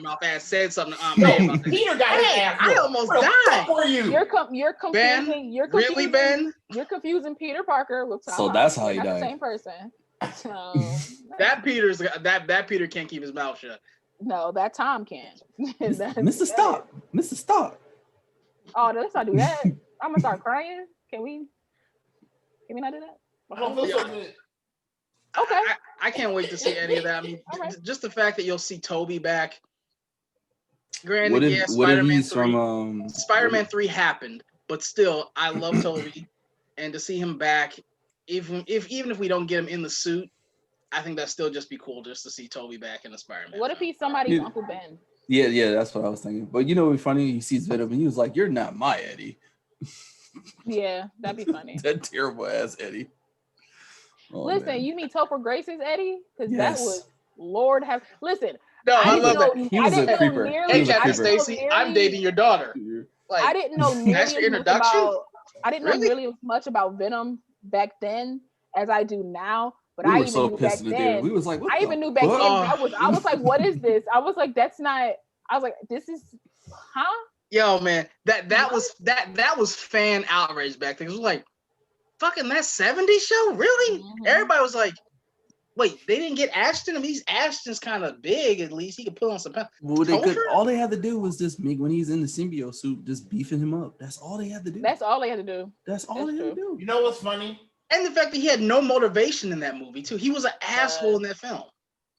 mouth ass said something to Aunt May about that. Peter got his ass. I almost died. For you. You're confusing. Ben? You're confusing. Really, Ben? You're confusing Peter Parker with Tom. So that's how he died. The same person. So that Peter can't keep his mouth shut. No, that Tom can't. Mr. Stop. Mr. Stop. Oh, let's not do that. I'm gonna start crying. Can we not do that? I don't feel so good. Okay. I can't wait to see any of that. I mean, just the fact that you'll see Toby back. Granted, Spider-Man 3 happened, but still, I love Toby, and to see him back, even if we don't get him in the suit, I think that'd still just be cool just to see Toby back in the Spider-Man. What if he's somebody's Uncle Ben? Yeah, that's what I was thinking. But you know what's funny? He sees Venom and he was like, "You're not my Eddie." Yeah, that'd be funny. That terrible ass Eddie. Oh, listen, man. You mean Topher Grace's Eddie? Because that was Lord have. Listen, no, I love that. He was a creeper. Hey, Captain Stacy, I'm dating your daughter. Like, I didn't know nearly as much about Venom back then as I do now. But I even knew back then. We was like, what I even knew back then. I was like, what is this? I was like, that's not. I was like, this is, huh? Yo, man, that was fan outrage back then. It was like, fucking that 70s show, really? Mm-hmm. Everybody was like, wait, they didn't get Ashton. I mean, Ashton's kind of big. At least he could put on some pounds. Well, all they had to do was just make when he's in the symbiote suit, just beefing him up. That's all they had to do. That's all they had to do. You know what's funny? And the fact that he had no motivation in that movie too. He was an asshole in that film.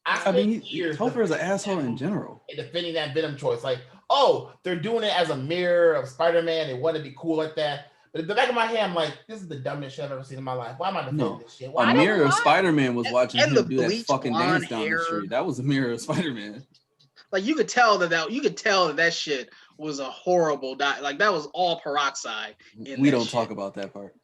I mean, Topher is an asshole in general. Defending that Venom choice, like, oh, they're doing it as a mirror of Spider-Man. They want to be cool like that. But in the back of my head, I'm like, this is the dumbest shit I've ever seen in my life. Why am I defending this shit? A mirror of Spider-Man was watching him do that fucking dance down the street. That was a mirror of Spider-Man. Like you could tell that shit was a horrible like that was all peroxide. We don't talk about that part.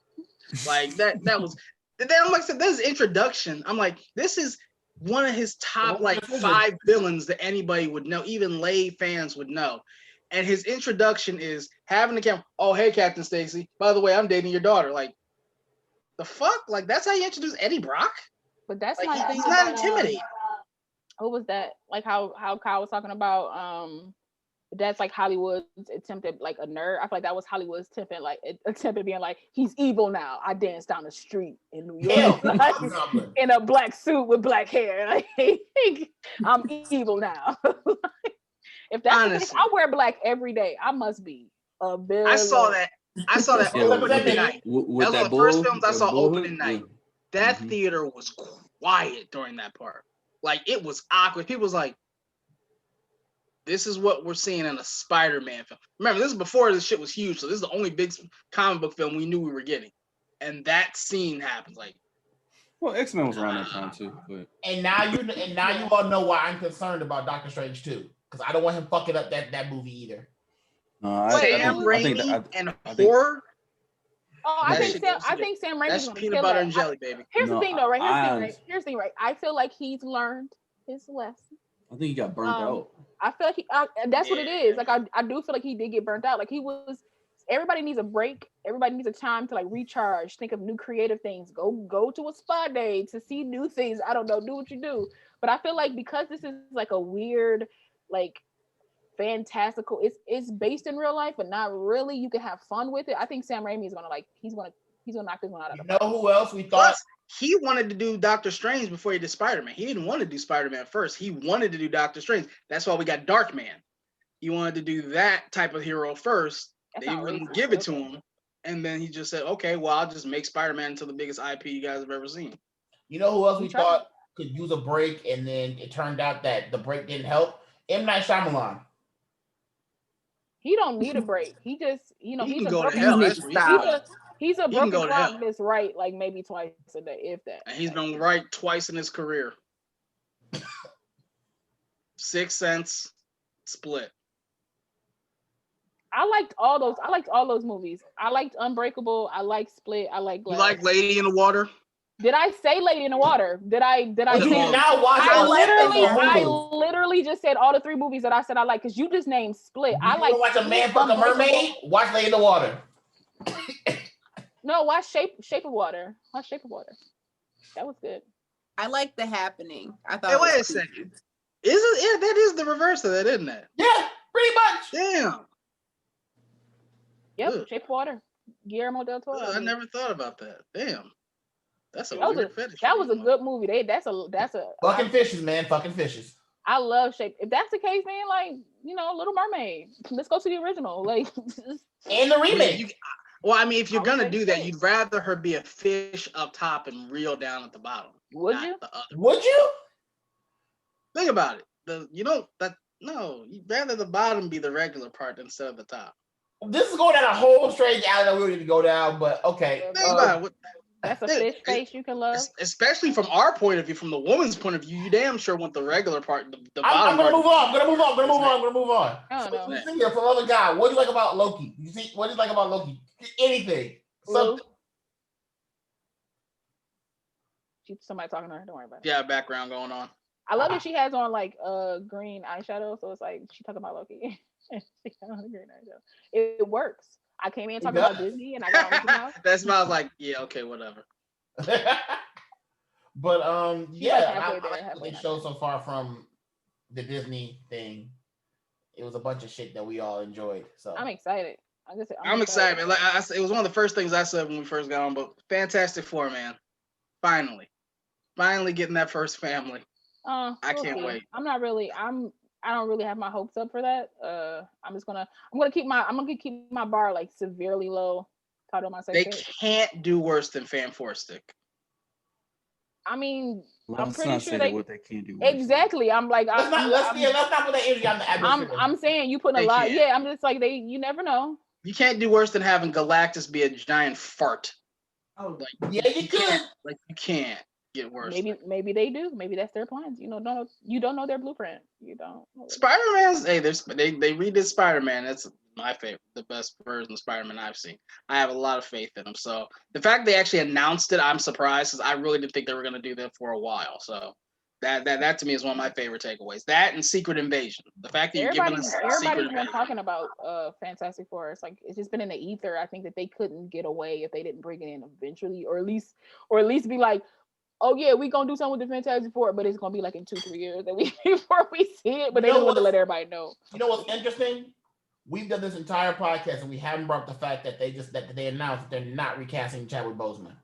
Like that was. Then like I said, this is introduction. I'm like, this is one of his top 5 villains that anybody would know, even lay fans would know. And his introduction is having the camera. Oh, hey, Captain Stacy. By the way, I'm dating your daughter. Like, the fuck? Like, that's how you introduce Eddie Brock? But that's like, my thing. He's not intimidating. What was that? Like how Kyle was talking about. That's like Hollywood's attempt at like a nerd. I feel like that was Hollywood's attempt at being like, he's evil now. I dance down the street in New York in a black suit with black hair. Like, I'm evil now. If that's the case, I wear black every day. I must be a villain. I saw that opening night. That was one of the first films I saw opening night. That theater was quiet during that part. Like, it was awkward. People was like, this is what we're seeing in a Spider-Man film. Remember, this is before this shit was huge, so this is the only big comic book film we knew we were getting. And that scene happens. Like, Well, X-Men was around that time too, but And now you all know why I'm concerned about Doctor Strange 2. Because I don't want him fucking up that movie either. Sam Raimi and horror. Oh, I think Sam Raimi's gonna peanut butter and jelly, baby. Here's the thing, though, right? Here's the thing, right? I feel like he's learned his lesson. I think he got burnt out. I feel like that's what it is. Like I do feel like he did get burnt out. Like he was. Everybody needs a break. Everybody needs a time to like recharge. Think of new creative things. Go to a spa day to see new things. I don't know. Do what you do. But I feel like because this is like a weird, like fantastical. It's based in real life, but not really. You can have fun with it. I think Sam Raimi is gonna he's gonna knock this one out of the park. You know who else we thought? He wanted to do Doctor Strange before he did Spider-Man. He didn't want to do Spider-Man first. He wanted to do Doctor Strange. That's why we got Darkman. He wanted to do that type of hero first. They wouldn't give it to him. And then he just said, okay, well, I'll just make Spider-Man into the biggest IP you guys have ever seen. You know who else we thought could use a break, and then it turned out that the break didn't help? M. Night Shyamalan. He don't need a break. He just, he's a broken clock that's right like maybe twice a day, if that. And he's been right twice in his career. Sixth Sense, Split. I liked all those movies. I liked Unbreakable. I liked Split. I liked Glass. You like Lady in the Water? Did I say Lady in the Water? Did I say I literally just said all the 3 movies that I said I like because you just named Split. I like watch a man fuck a mermaid. Watch Lady in the Water. No, watch Shape of Water. Watch Shape of Water. That was good. I like The Happening. I thought. Hey, wait a second. Is it? Yeah, that is the reverse of that, isn't it? Yeah, pretty much. Damn. Yep, Shape of Water. Guillermo del Toro. I never thought about that. Damn. That's a weird fetish. That was a good movie. That's a fucking fishes, man. Fucking fishes. I love Shape. If that's the case, man, like, Little Mermaid. Let's go to the original. Like and the remake. Well, I mean, if you're gonna do that, you'd rather her be a fish up top and reel down at the bottom. Would you? Would you? Think about it. You'd rather the bottom be the regular part instead of the top. This is going down a whole strange alley that we need to go down, but okay. Think about it. That's a fish face you can love. Especially from our point of view, from the woman's point of view, you damn sure want the regular part, the bottom. I'm gonna move on. I'm gonna move on. I don't know. Here from other guy. What do you like about Loki? What do you like about Loki? Anything. Somebody talking to her. Don't worry about it. Yeah, background going on. I love that she has on like green eyeshadow, so it's like she talking about Loki. She got on green eyeshadow. It works. I came in talking about Disney, and I got on Mouse. That's why I was like, yeah, okay, whatever. But I like the show so far from the Disney thing. It was a bunch of shit that we all enjoyed. So I'm excited. I'm excited, man. Like it was one of the first things I said when we first got on. But Fantastic Four, man, finally getting that first family. I can't wait. I don't really have my hopes up for that. I'm gonna keep my bar like severely low. They can't do worse than Fanforstic. I mean, I'm pretty sure what they can do. Exactly. I'm like, let's not put that energy on the atmosphere. I'm saying you putting a lot. Can't. Yeah, I'm just like you never know. You can't do worse than having Galactus be a giant fart. Oh, yeah, you could. You can't get worse. Maybe they do. Maybe that's their plans. You don't know their blueprint. You don't. Spider-Man's they redid Spider-Man. That's my favorite, the best version of Spider-Man I've seen. I have a lot of faith in him. So the fact they actually announced it, I'm surprised because I really didn't think they were going to do that for a while. So that to me is one of my favorite takeaways. That and Secret Invasion. The fact that you're giving us everybody's been talking about Fantastic Four. It's like it's just been in the ether. I think that they couldn't get away if they didn't bring it in eventually, or at least be like, oh yeah, we gonna do something with the Fantastic Four, but it's gonna be like in 2-3 years before we see it. But they just want to let everybody know. You know what's interesting? We've done this entire podcast and we haven't brought up the fact that they announced that they're not recasting Chadwick Boseman.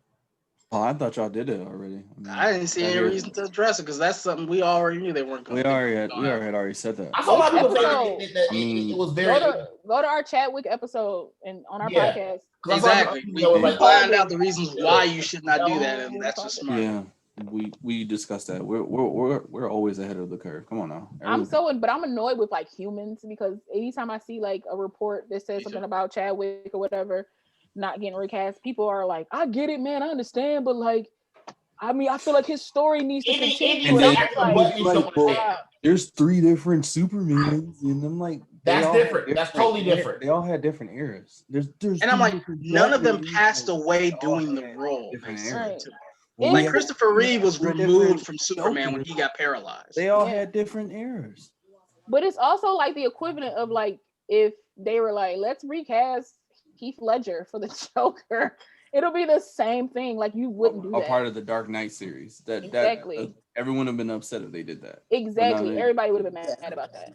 Oh, I thought y'all did it already. I didn't see any reason to address it because that's something we already knew they weren't going to do. We already said that. I saw a lot of people say that it was very... Go to our Chadwick episode and on our podcast. Exactly. We find out the reasons why you should not do that, and that's just smart. Yeah. We discussed that. We're always ahead of the curve. Come on now. But I'm annoyed with like humans because anytime I see like a report that says something about Chadwick or whatever not getting recast, people are like, I get it, man, I understand, but like I mean, I feel like his story needs to continue. And there's 3 different Supermans, and I'm like, that's different. That's totally different. They all had different eras. There's and I'm like, none of them passed away doing the role. Right. Like Christopher Reeve was removed from Superman when he got paralyzed. They all had different eras. But it's also like the equivalent of like if they were like, let's recast Heath Ledger for the Joker. It'll be the same thing. Like you wouldn't do that. A part of the Dark Knight series. Exactly. Everyone would have been upset if they did that. Exactly. Everybody would have been mad about that.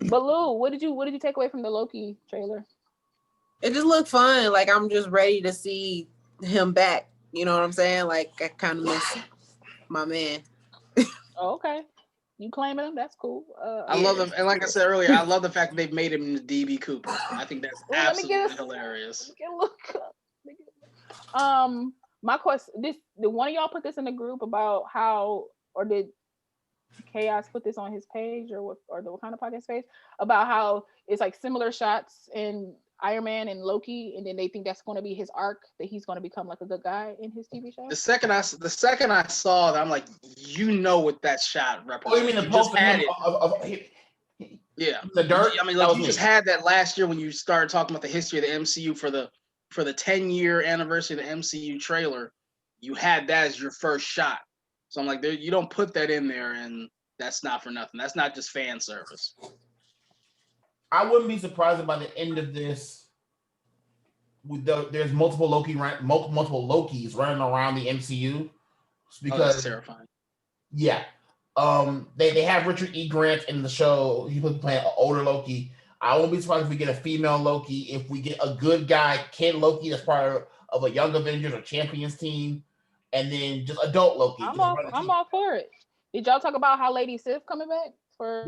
But Lou, what did you take away from the Loki trailer? It just looked fun. Like I'm just ready to see him back. You know what I'm saying? Like I kind of miss my man. Oh, okay. You claiming him? That's cool. I love them, and like I said earlier, I love the fact that they've made him DB Cooper. I think that's absolutely hilarious. My question: did one of y'all put this in the group about how, or did Kayos put this on his page or the Wakinda podcast page about how it's like similar shots in Iron Man and Loki, and then they think that's going to be his arc, that he's going to become like a good guy in his TV show? The second I saw that, I'm like, you know what that shot represents. Oh, you mean the post yeah, the dirt? I mean, like you just had that last year when you started talking about the history of the MCU for the 10-year anniversary of the MCU trailer. You had that as your first shot. So I'm like, you don't put that in there, and that's not for nothing. That's not just fan service. I wouldn't be surprised if by the end of this, there's multiple Lokis running around the MCU, because that's terrifying. Yeah, they have Richard E. Grant in the show. He was playing an older Loki. I won't be surprised if we get a female Loki. If we get a good guy, kid Loki, that's part of a Young Avengers or Champions team, and then just adult Loki. I'm all for it. Did y'all talk about how Lady Sif coming back for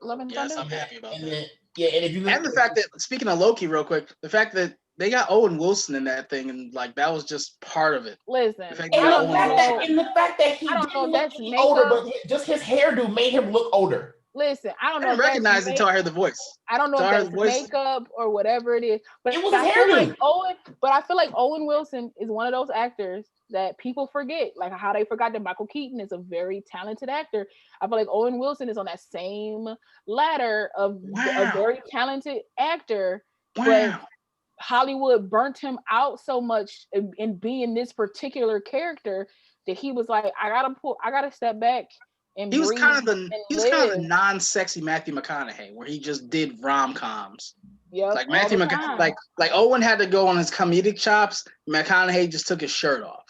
Love and Thunder? Yes, I'm happy about that. And the fact that, speaking of Loki real quick, the fact that they got Owen Wilson in that thing, and like that was just part of it. Listen, the fact that he didn't look any older, but just his hairdo made him look older. Listen, I don't know. I didn't recognize it until I heard the voice. I don't know if that's makeup or whatever it is, but it was I feel like Owen Wilson is one of those actors that people forget, like how they forgot that Michael Keaton is a very talented actor. I feel like Owen Wilson is on that same ladder of a very talented actor, but Hollywood burnt him out so much in being this particular character that he was like, I gotta step back. And he was kind of the non-sexy Matthew McConaughey, where he just did rom-coms. Yeah, like Matthew McConaughey, like Owen had to go on his comedic chops. McConaughey just took his shirt off.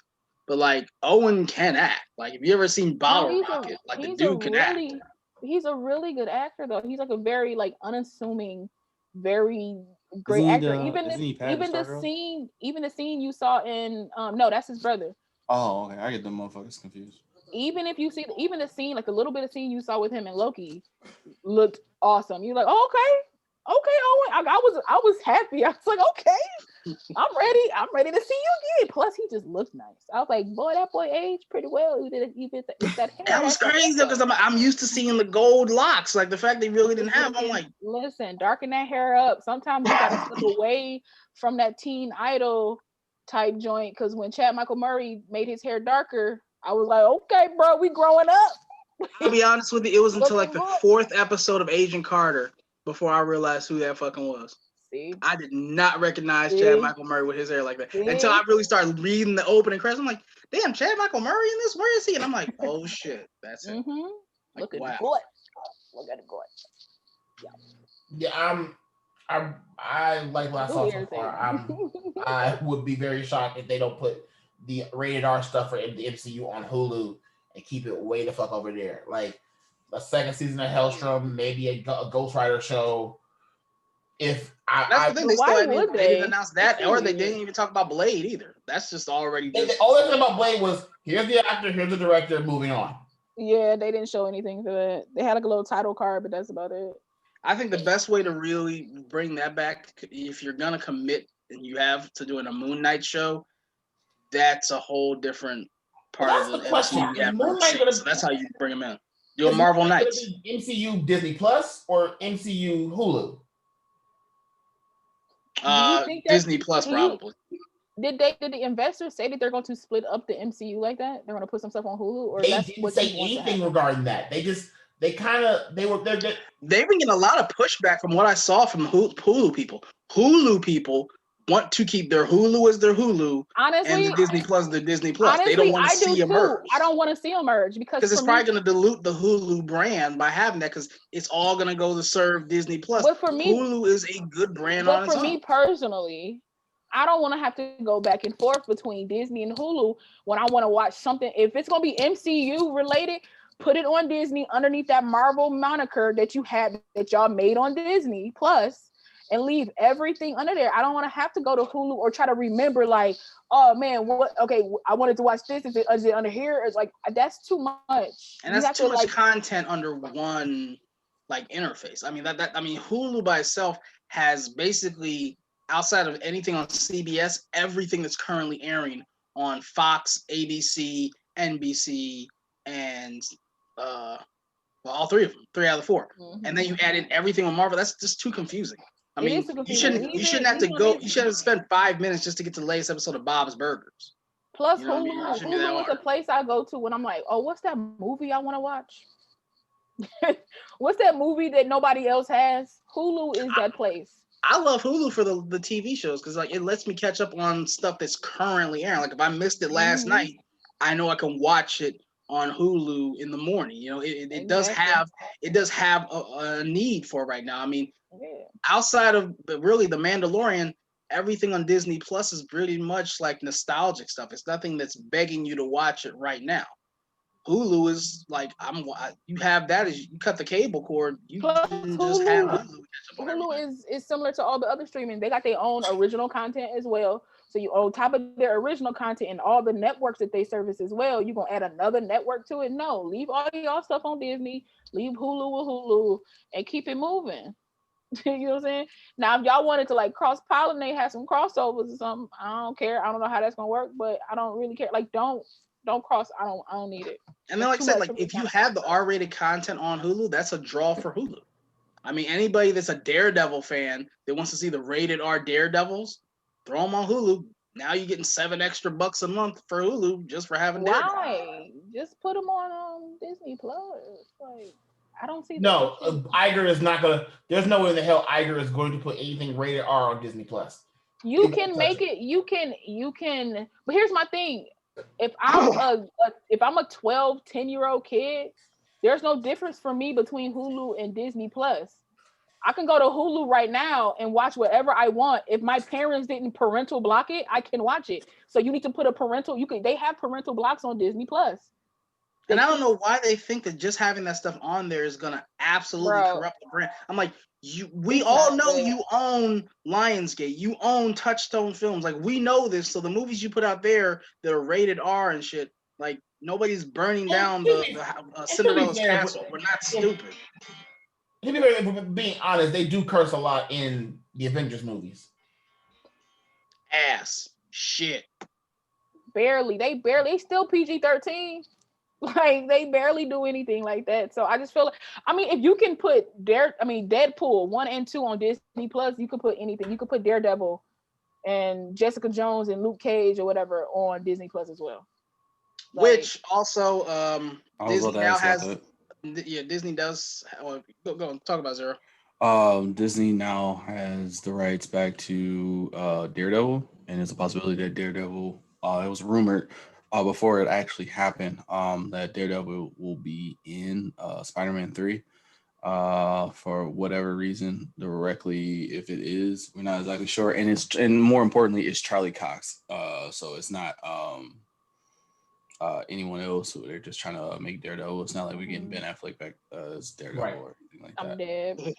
But like Owen can act. Like if you ever seen Bottle Rocket, like the dude can act. He's a really good actor though. He's like a very like unassuming, very great actor. Even the scene you saw in no, that's his brother. Oh, okay. I get them motherfuckers confused. Even if you see the scene, like the little bit of scene you saw with him and Loki looked awesome. You're like, oh, okay, Owen. I was happy. I was like, okay, I'm ready to see you again. Plus, he just looked nice. I was like, boy, that boy aged pretty well. It's that hair. That was crazy because I'm used to seeing the gold locks. Like the fact they really didn't have. I'm like, listen, darken that hair up. Sometimes you gotta step away from that teen idol type joint, because when Chad Michael Murray made his hair darker, I was like, okay, bro, we growing up. I'll be honest with you, it was until like the 4th episode of Agent Carter before I realized who that fucking was. See? I did not recognize Chad Michael Murray with his hair like that until I really started reading the opening credits. I'm like, damn, Chad Michael Murray in this? Where is he? And I'm like, oh shit, that's it. Mm-hmm. Like, Look at wow. Look at it going. Yeah, I like what I saw so far. I would be very shocked if they don't put the rated R stuff for the MCU on Hulu and keep it way the fuck over there. Like a second season of Hellstrom, maybe a Ghost Rider show. That's the thing. They didn't announce that, or they didn't even talk about Blade either. That's just already. All they said about Blade was, here's the actor, here's the director, moving on. Yeah, they didn't show anything for that. They had like a little title card, but that's about it. I think the best way to really bring that back, if you're gonna commit and you have to doing a Moon Knight show, that's a whole different part of the question. So that's how you bring them in. Do a Marvel Knights. MCU Disney Plus or MCU Hulu? Disney Plus probably. Did the investors say that they're going to split up the MCU like that? They're going to put some stuff on Hulu, or They that's didn't what say you want to anything happen? regarding that. They've been getting a lot of pushback from what I saw from Hulu people. Hulu people want to keep their Hulu as their Hulu, honestly, and the Disney Plus their Disney Plus. Honestly, they don't want to I do see them too. merge. I don't want to see them merge because it's probably going to dilute the Hulu brand by having that, because it's all going to go to serve Disney Plus. But for me, Hulu is a good brand but on its for own. me personally, I don't want to have to go back and forth between Disney and Hulu when I want to watch something. If it's going to be MCU related, put it on Disney underneath that Marvel moniker that y'all made on Disney Plus, and leave everything under there. I don't want to have to go to Hulu or try to remember like, oh man, I wanted to watch this. Is it under here? It's like, that's too much. And that's too much content under one like interface. I mean, Hulu by itself has basically, outside of anything on CBS, everything that's currently airing on Fox, ABC, NBC, and all three of them, 3 out of the 4. Mm-hmm. And then you add in everything on Marvel. That's just too confusing. I mean, you shouldn't have to go. You shouldn't have spent 5 minutes just to get to the latest episode of Bob's Burgers. Plus, Hulu is a place I go to when I'm like, oh, what's that movie I want to watch? What's that movie that nobody else has? Hulu is that place. I love Hulu for the TV shows, because like it lets me catch up on stuff that's currently airing. Like if I missed it last night, I know I can watch it on Hulu in the morning. You know, it does have a need for it right now. I mean, outside of really The Mandalorian, everything on Disney Plus is pretty much like nostalgic stuff. It's nothing that's begging you to watch it right now. Hulu is like, you have that as you cut the cable cord. You can just have Hulu. Hulu is similar to all the other streaming. They got their own original content as well. So you, on top of their original content and all the networks that they service as well, you're gonna add another network to it. No, leave all y'all stuff on Disney, leave Hulu with Hulu, and keep it moving. You know what I'm saying? Now, if y'all wanted to like cross-pollinate, have some crossovers or something, I don't care. I don't know how that's gonna work, but I don't really care. Like, don't cross. I don't need it. And then, like I said, like if you have the R-rated content on Hulu, that's a draw for Hulu. I mean, anybody that's a Daredevil fan that wants to see the rated R Daredevils, throw them on Hulu. Now you're getting $7 extra a month for Hulu just for having Daredevil. Why? Just put them on Disney Plus. Like, I don't see. No, Iger is not gonna. There's no way in the hell Iger is going to put anything rated R on Disney Plus. You can make it. You can. But here's my thing. If I'm a 12, 10-year-old kid, there's no difference for me between Hulu and Disney Plus. I can go to Hulu right now and watch whatever I want. If my parents didn't parental block it, I can watch it. So you need to put a parental. They have parental blocks on Disney Plus. And I don't know why they think that just having that stuff on there is gonna absolutely corrupt the brand. I'm like, we all know you own Lionsgate, you own Touchstone Films. Like, we know this. So the movies you put out there that are rated R and shit, like nobody's burning down the Cinderella's castle. We're not stupid. Being honest, they do curse a lot in the Avengers movies. Ass shit. Barely. They still PG-13. Like, they barely do anything like that. So I just feel like, I mean, if you can put Deadpool 1 and 2 on Disney Plus, you could put anything. You could put Daredevil and Jessica Jones and Luke Cage or whatever on Disney Plus as well. Like, which also Disney now has. Yeah, Disney does. Go talk about Zero. Disney now has the rights back to Daredevil, and there's a possibility that Daredevil. It was rumored before it actually happened that Daredevil will be in Spider-Man 3 for whatever reason. Directly, if it is, we're not exactly sure. And more importantly, it's Charlie Cox. So it's not anyone else who they're just trying to make Daredevil. It's not like we're getting Ben Affleck back as Daredevil or anything like that. I'm dead.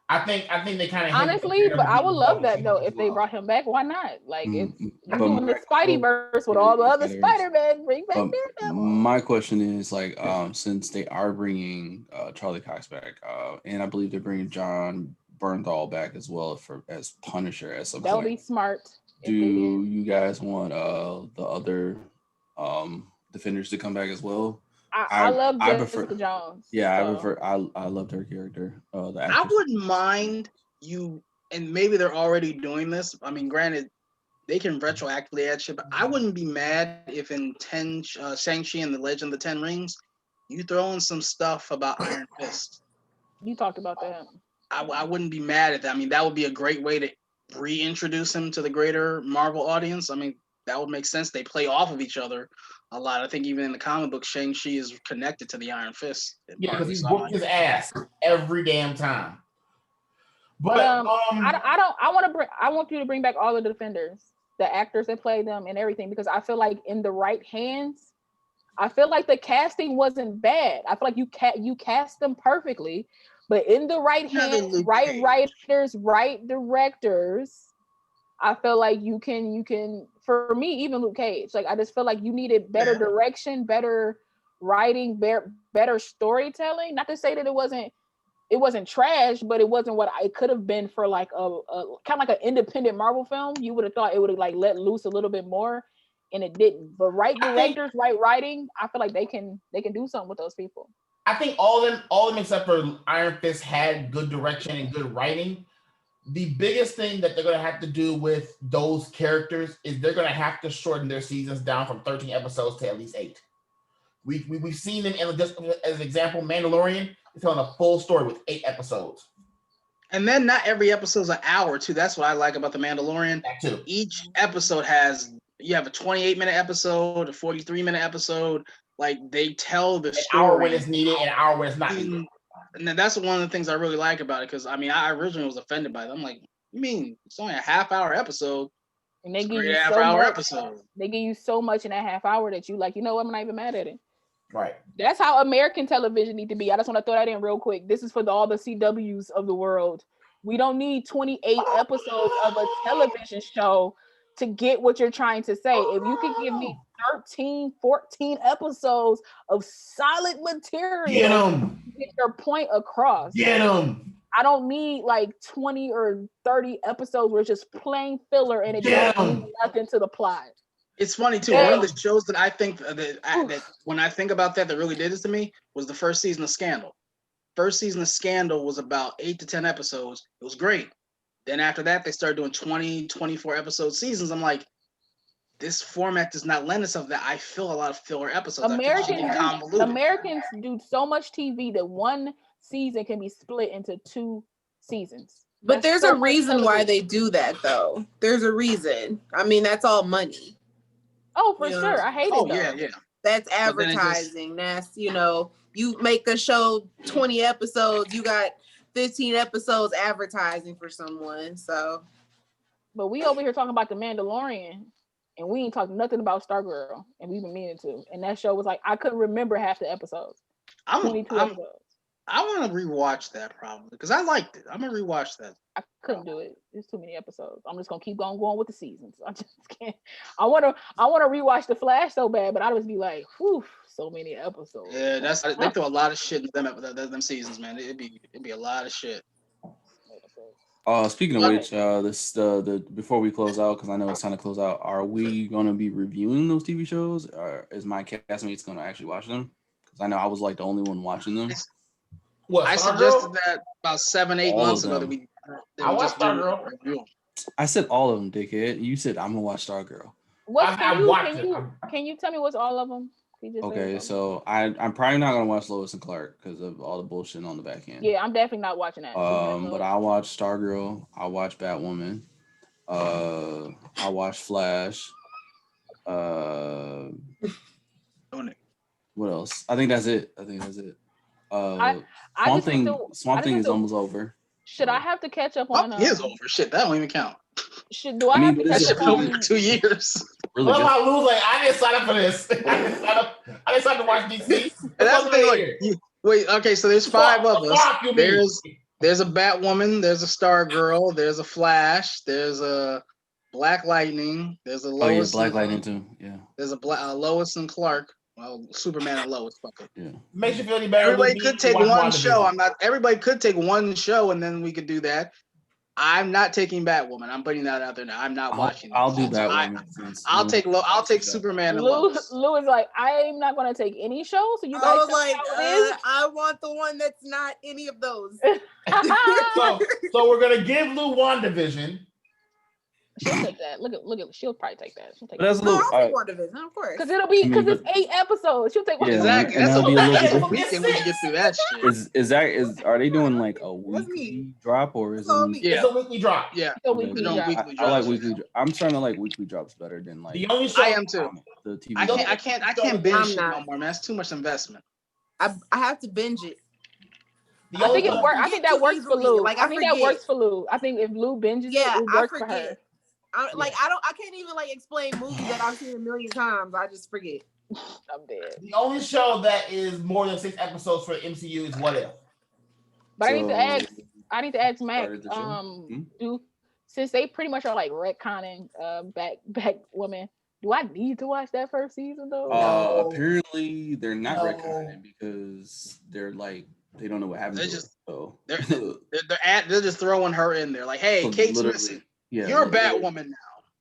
I think they kind of honestly, but I would love that though if they brought him back. Why not? Like, if you're doing the Spideyverse with all the other Spider-Man, bring back Daredevil. My question is like, since they are bringing Charlie Cox back, and I believe they're bringing John Bernthal back as well as Punisher at some point. That would be smart. Do you guys want the other Defenders to come back as well? I love Jessica Jones. Yeah, so. I loved her character. I wouldn't mind you, and maybe they're already doing this. I mean, granted, they can retroactively add shit. But I wouldn't be mad if in Shang-Chi and the Legend of the Ten Rings, you throw in some stuff about Iron Fist. You talked about that. I wouldn't be mad at that. I mean, that would be a great way to reintroduce him to the greater Marvel audience. I mean, that would make sense. They play off of each other a lot. I think even in the comic book, Shang-Chi is connected to the Iron Fist. Yeah, because he's whooped his ass every damn time. But I want you to bring back all of the Defenders, the actors that play them and everything, because I feel like in the right hands, I feel like the casting wasn't bad. I feel like you cast them perfectly, but in the right hands, right writers, right directors, I feel like you can. For me, even Luke Cage, like I just feel like you needed better direction, better writing, better storytelling. Not to say that it wasn't trash, but it wasn't what it could have been for like a kind of like an independent Marvel film. You would have thought it would have like let loose a little bit more, and it didn't. But right directors, right writing, I feel like they can do something with those people. I think all of them except for Iron Fist had good direction and good writing. The biggest thing that they're going to have to do with those characters is they're going to have to shorten their seasons down from 13 episodes to at least 8. We've seen them, just as an example, Mandalorian is telling a full story with 8 episodes. And then not every episode's an hour, too. That's what I like about The Mandalorian. That too. Each episode you have a 28-minute episode, a 43-minute episode. Like, they tell the story. An hour when it's needed and an hour when it's not needed. And that's one of the things I really like about it, because I mean, I originally was offended by it. I'm like, you mean it's only a half-hour episode? And they give you episode. They give you so much in that half hour that you like, you know what, I'm not even mad at it. Right. That's how American television need to be. I just want to throw that in real quick. This is for all the CWs of the world. We don't need 28 episodes of a television show to get what you're trying to say. If you could give me 13, 14 episodes of solid material to get your point across. Get them. I don't need like 20 or 30 episodes where it's just plain filler and it doesn't mean nothing to the plot. It's funny too. One of the shows that I think that when I think about that really did this to me was the first season of Scandal. First season of Scandal was about 8 to 10 episodes. It was great. Then after that, they started doing 20, 24 episode seasons. I'm like, this format does not lend itself to that. I feel a lot of filler episodes. Americans do so much TV that one season can be split into 2 seasons. But there's a reason why they do that, though. There's a reason. I mean, that's all money. Oh, for sure. I hate it. Oh, yeah. That's advertising. That's, you make a show 20 episodes, you got 15 episodes advertising for someone. So, but we over here talking about The Mandalorian, and we ain't talking nothing about Stargirl, and we've been meaning to. And that show was like, I couldn't remember half the episodes. 22 episodes. I want to rewatch that probably because I liked it. I'm gonna rewatch that. I couldn't do it. There's too many episodes. I'm just gonna keep going with the seasons. I just can't. I wanna rewatch The Flash so bad, but I would be like, whew, so many episodes. Yeah, they throw a lot of shit in them seasons, man. It'd be a lot of shit. Speaking of which, the before we close out, because I know it's time to close out, are we gonna be reviewing those TV shows, or is my castmates gonna actually watch them? Because I know I was like the only one watching them. I suggested that about 7-8 months ago that we watched Stargirl. I said all of them, dickhead. You said I'm gonna watch Stargirl. Can you tell me what's all of them? Okay, so I'm probably not gonna watch Lois and Clark because of all the bullshit on the back end. Yeah, I'm definitely not watching that. But I watch Stargirl. I watch Batwoman. I watch Flash. What else? I think that's it. Swamp Thing is almost over. Should I have to catch up on? It is over. Shit, that don't even count. Do I have to catch up on? For 2 years. Really good. I didn't sign up for this. I didn't sign up to watch DC. And that's the thing. Wait, okay, so there's 5 of us. There's a Batwoman. There's a Stargirl. There's a Flash. There's a Black Lightning. There's a Lois. Oh, yeah, Black Lightning too. Yeah. There's a Lois and Clark. Well, Superman and Lois, fuck it. Yeah. Makes you feel any better. Everybody could take one show. Everybody could take one show, and then we could do that. I'm not taking Batwoman. I'm putting that out there now. I'm not watching. I'll do Batwoman. I'll take Superman and Lois. Lou is like, I'm not going to take any show. So you guys, I want the one that's not any of those. so we're gonna give Lou WandaVision. She'll take that. Look at. She'll probably take that. She'll take But that's a No, little. I'll take WandaVision, of course. because it'll be because it's 8 episodes. She'll take one. Yeah, Exactly. and That's that'll be a little bit a different. weekend when you get through that shit. Are they doing like a That's weekly me. drop or is That's all it? me. Yeah. It's a weekly drop. Yeah. It's a weekly They're doing drop. weekly I like drops. weekly. I'm starting to like weekly drops better than like The only show I am too. the TV. I drop. can't binge I'm shit no not. more, man. That's too much investment. I have to binge it. The I think only it works. I think that works for Lou. Like, I think that works for Lou. I think if Lou binges Yeah, it works for her. I can't even like explain movies that I've seen a million times. I just forget. I'm dead. The only show that is more than 6 episodes for the MCU is What If. But I need to ask Mac. started the show? Since they pretty much are like retconning back women, do I need to watch that first season though? Apparently they're not No. retconning it because they're like they don't know what happened. They're to just- her, so They're just throwing her in there. Like, hey, So Kate's literally, missing. yeah, You're a literally- Batwoman now.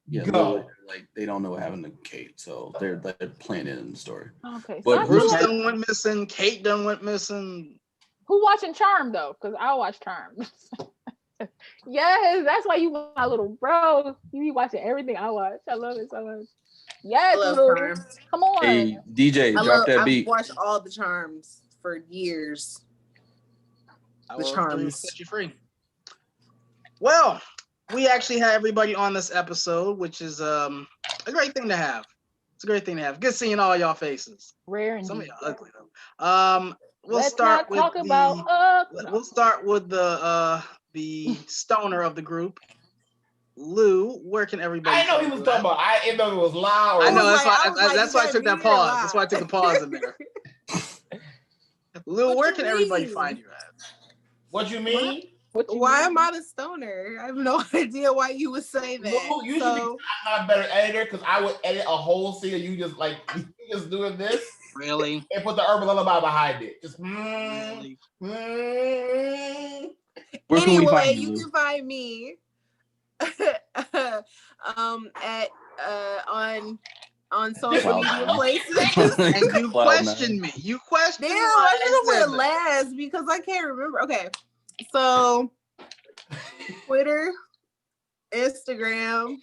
Yeah, Go. literally, like they don't know what happened to Kate, so they're playing it in the story. Okay, so But I feel Bruce like, done went missing. Kate done went missing. who watching Charm though? Because I watch Charm. Yes, that's why you my little bro. You be watching everything I watch. I love it so much. Yes, I love Lou. Charm. Come on. Hey DJ, drop that I've beat. watched all the Charms for years. I The will Charms. set you free. Well, we actually had everybody on this episode, which is a great thing to have. It's a great thing to have. Good seeing all y'all faces. Rare and Some of deep. y'all ugly though. We'll Let's start not with talk about we'll start with the stoner of the group. Lou, where can everybody? I know he find was you talking at? about. I didn't know it was loud. I know was that's like- why. I was That's like, why I you took said that muted or pause. That's why I took the pause in there. Lou, What where you can everybody mean? find you at? What you mean? What you Why mean? am I the stoner? I have no idea why you would say that. Lou, you should So, be I'm not a better editor because I would edit a whole scene of you just like you just doing this Really? and put the urban lullaby behind it. Just Really? Where can we anyway, find you you? can find me at on social Cloud media nine. places. And you Cloud questioned nine. me. You questioned Damn, me. I when should have said went that. last because I can't remember. Okay, so Twitter, Instagram.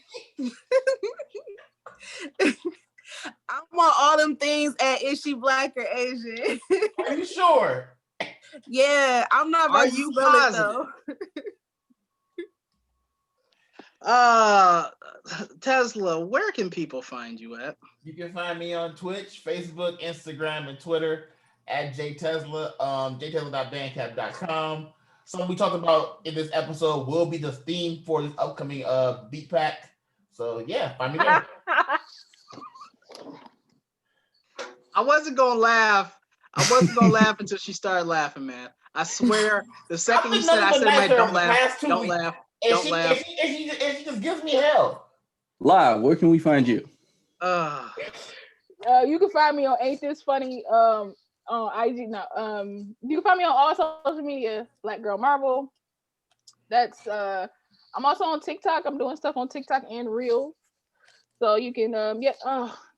I'm on all them things at Is She Black or Asian? Are you sure? Yeah, I'm not about Are to you spell it positive? though. Tesla, where can people find you at? You can find me on Twitch, Facebook, Instagram, and Twitter at JayTezla, jaytezla.bandcamp.com. Something we talked about in this episode will be the theme for this upcoming beat pack. So yeah, find me there. I wasn't gonna laugh. I wasn't gonna laugh until she started laughing, man. I swear, the second you said, I said, man, don't laugh, don't laugh, don't laugh. And she just gives me hell. Live, where can we find you? You can find me on Ain't This Funny on IG. No, you can find me on all social media, Black Girl Marvel. That's I'm also on TikTok. I'm doing stuff on TikTok and Reels. So you can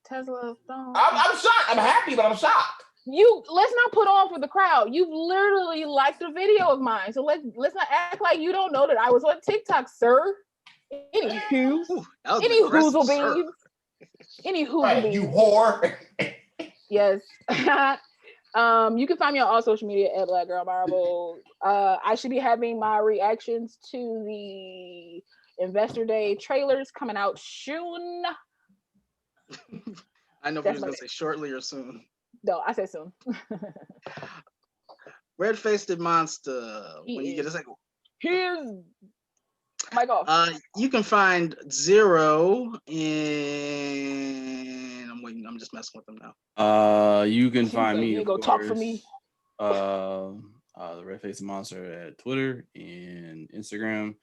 Tesla. I'm shocked. I'm happy, but I'm shocked. Let's not put on for the crowd. You've literally liked a video of mine. So let's not act like you don't know that I was on TikTok, sir. Anywho, any hoozle beans. Any hoozle Right, beans. you whore. Yes. You can find me on all social media at Black Girl Marvel. I should be having my reactions to the Investor Day trailers coming out soon. I know if you was gonna say shortly or soon. No, I said soon. Red-faced monster. When you get a second. Here's Mike off. You can find Zero in. I'm waiting. I'm just messing with them now. You can find me. You go talk for me. The Red Faced Monster at Twitter and Instagram,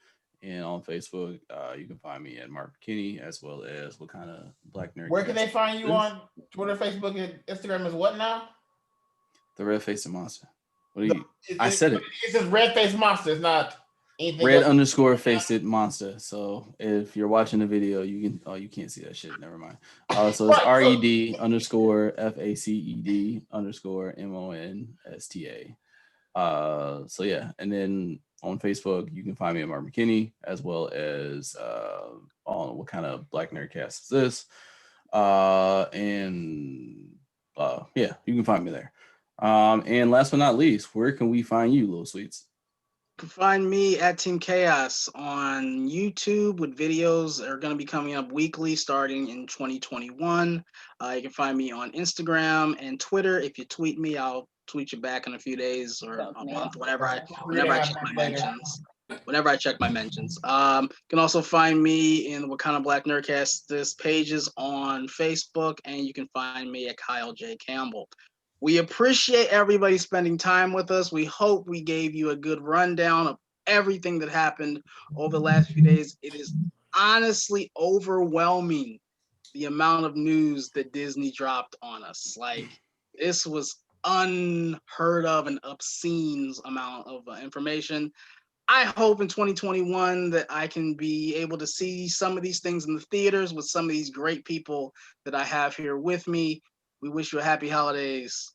and on Facebook. You can find me at Mark Kinney, as well as what kind of Black nerd. Where can they find you on Twitter, Facebook, and Instagram? Is what now? The Red Faced Monster. What do you? I said it. It's just Red Faced Monster. It's not anything. Red else. _ faced monster. So if you're watching the video, you can. Oh, you can't see that shit. Never mind. So it's RED _ FACED _ MONSTA. So yeah, and then on Facebook you can find me at Mark McKinney, as well as on What Kind of Black Nerdcast Is This? Yeah, you can find me there. And last but not least, where can we find you, Little Sweets? You can find me at Team Kayos on YouTube with videos that are going to be coming up weekly starting in 2021. You can find me on Instagram and Twitter. If you tweet me, I'll tweet you back in a few days or a month, whenever I check my mentions. Whenever I check my mentions. You can also find me in the What Kind of Black Nerdcast This pages on Facebook, and you can find me at Kyle J. Campbell. We appreciate everybody spending time with us. We hope we gave you a good rundown of everything that happened over the last few days. It is honestly overwhelming, the amount of news that Disney dropped on us. Like, this was unheard of and obscene amount of information. I hope in 2021 that I can be able to see some of these things in the theaters with some of these great people that I have here with me. We wish you a happy holidays.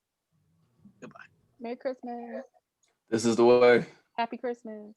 Goodbye. Merry Christmas. This is the way. Happy Christmas.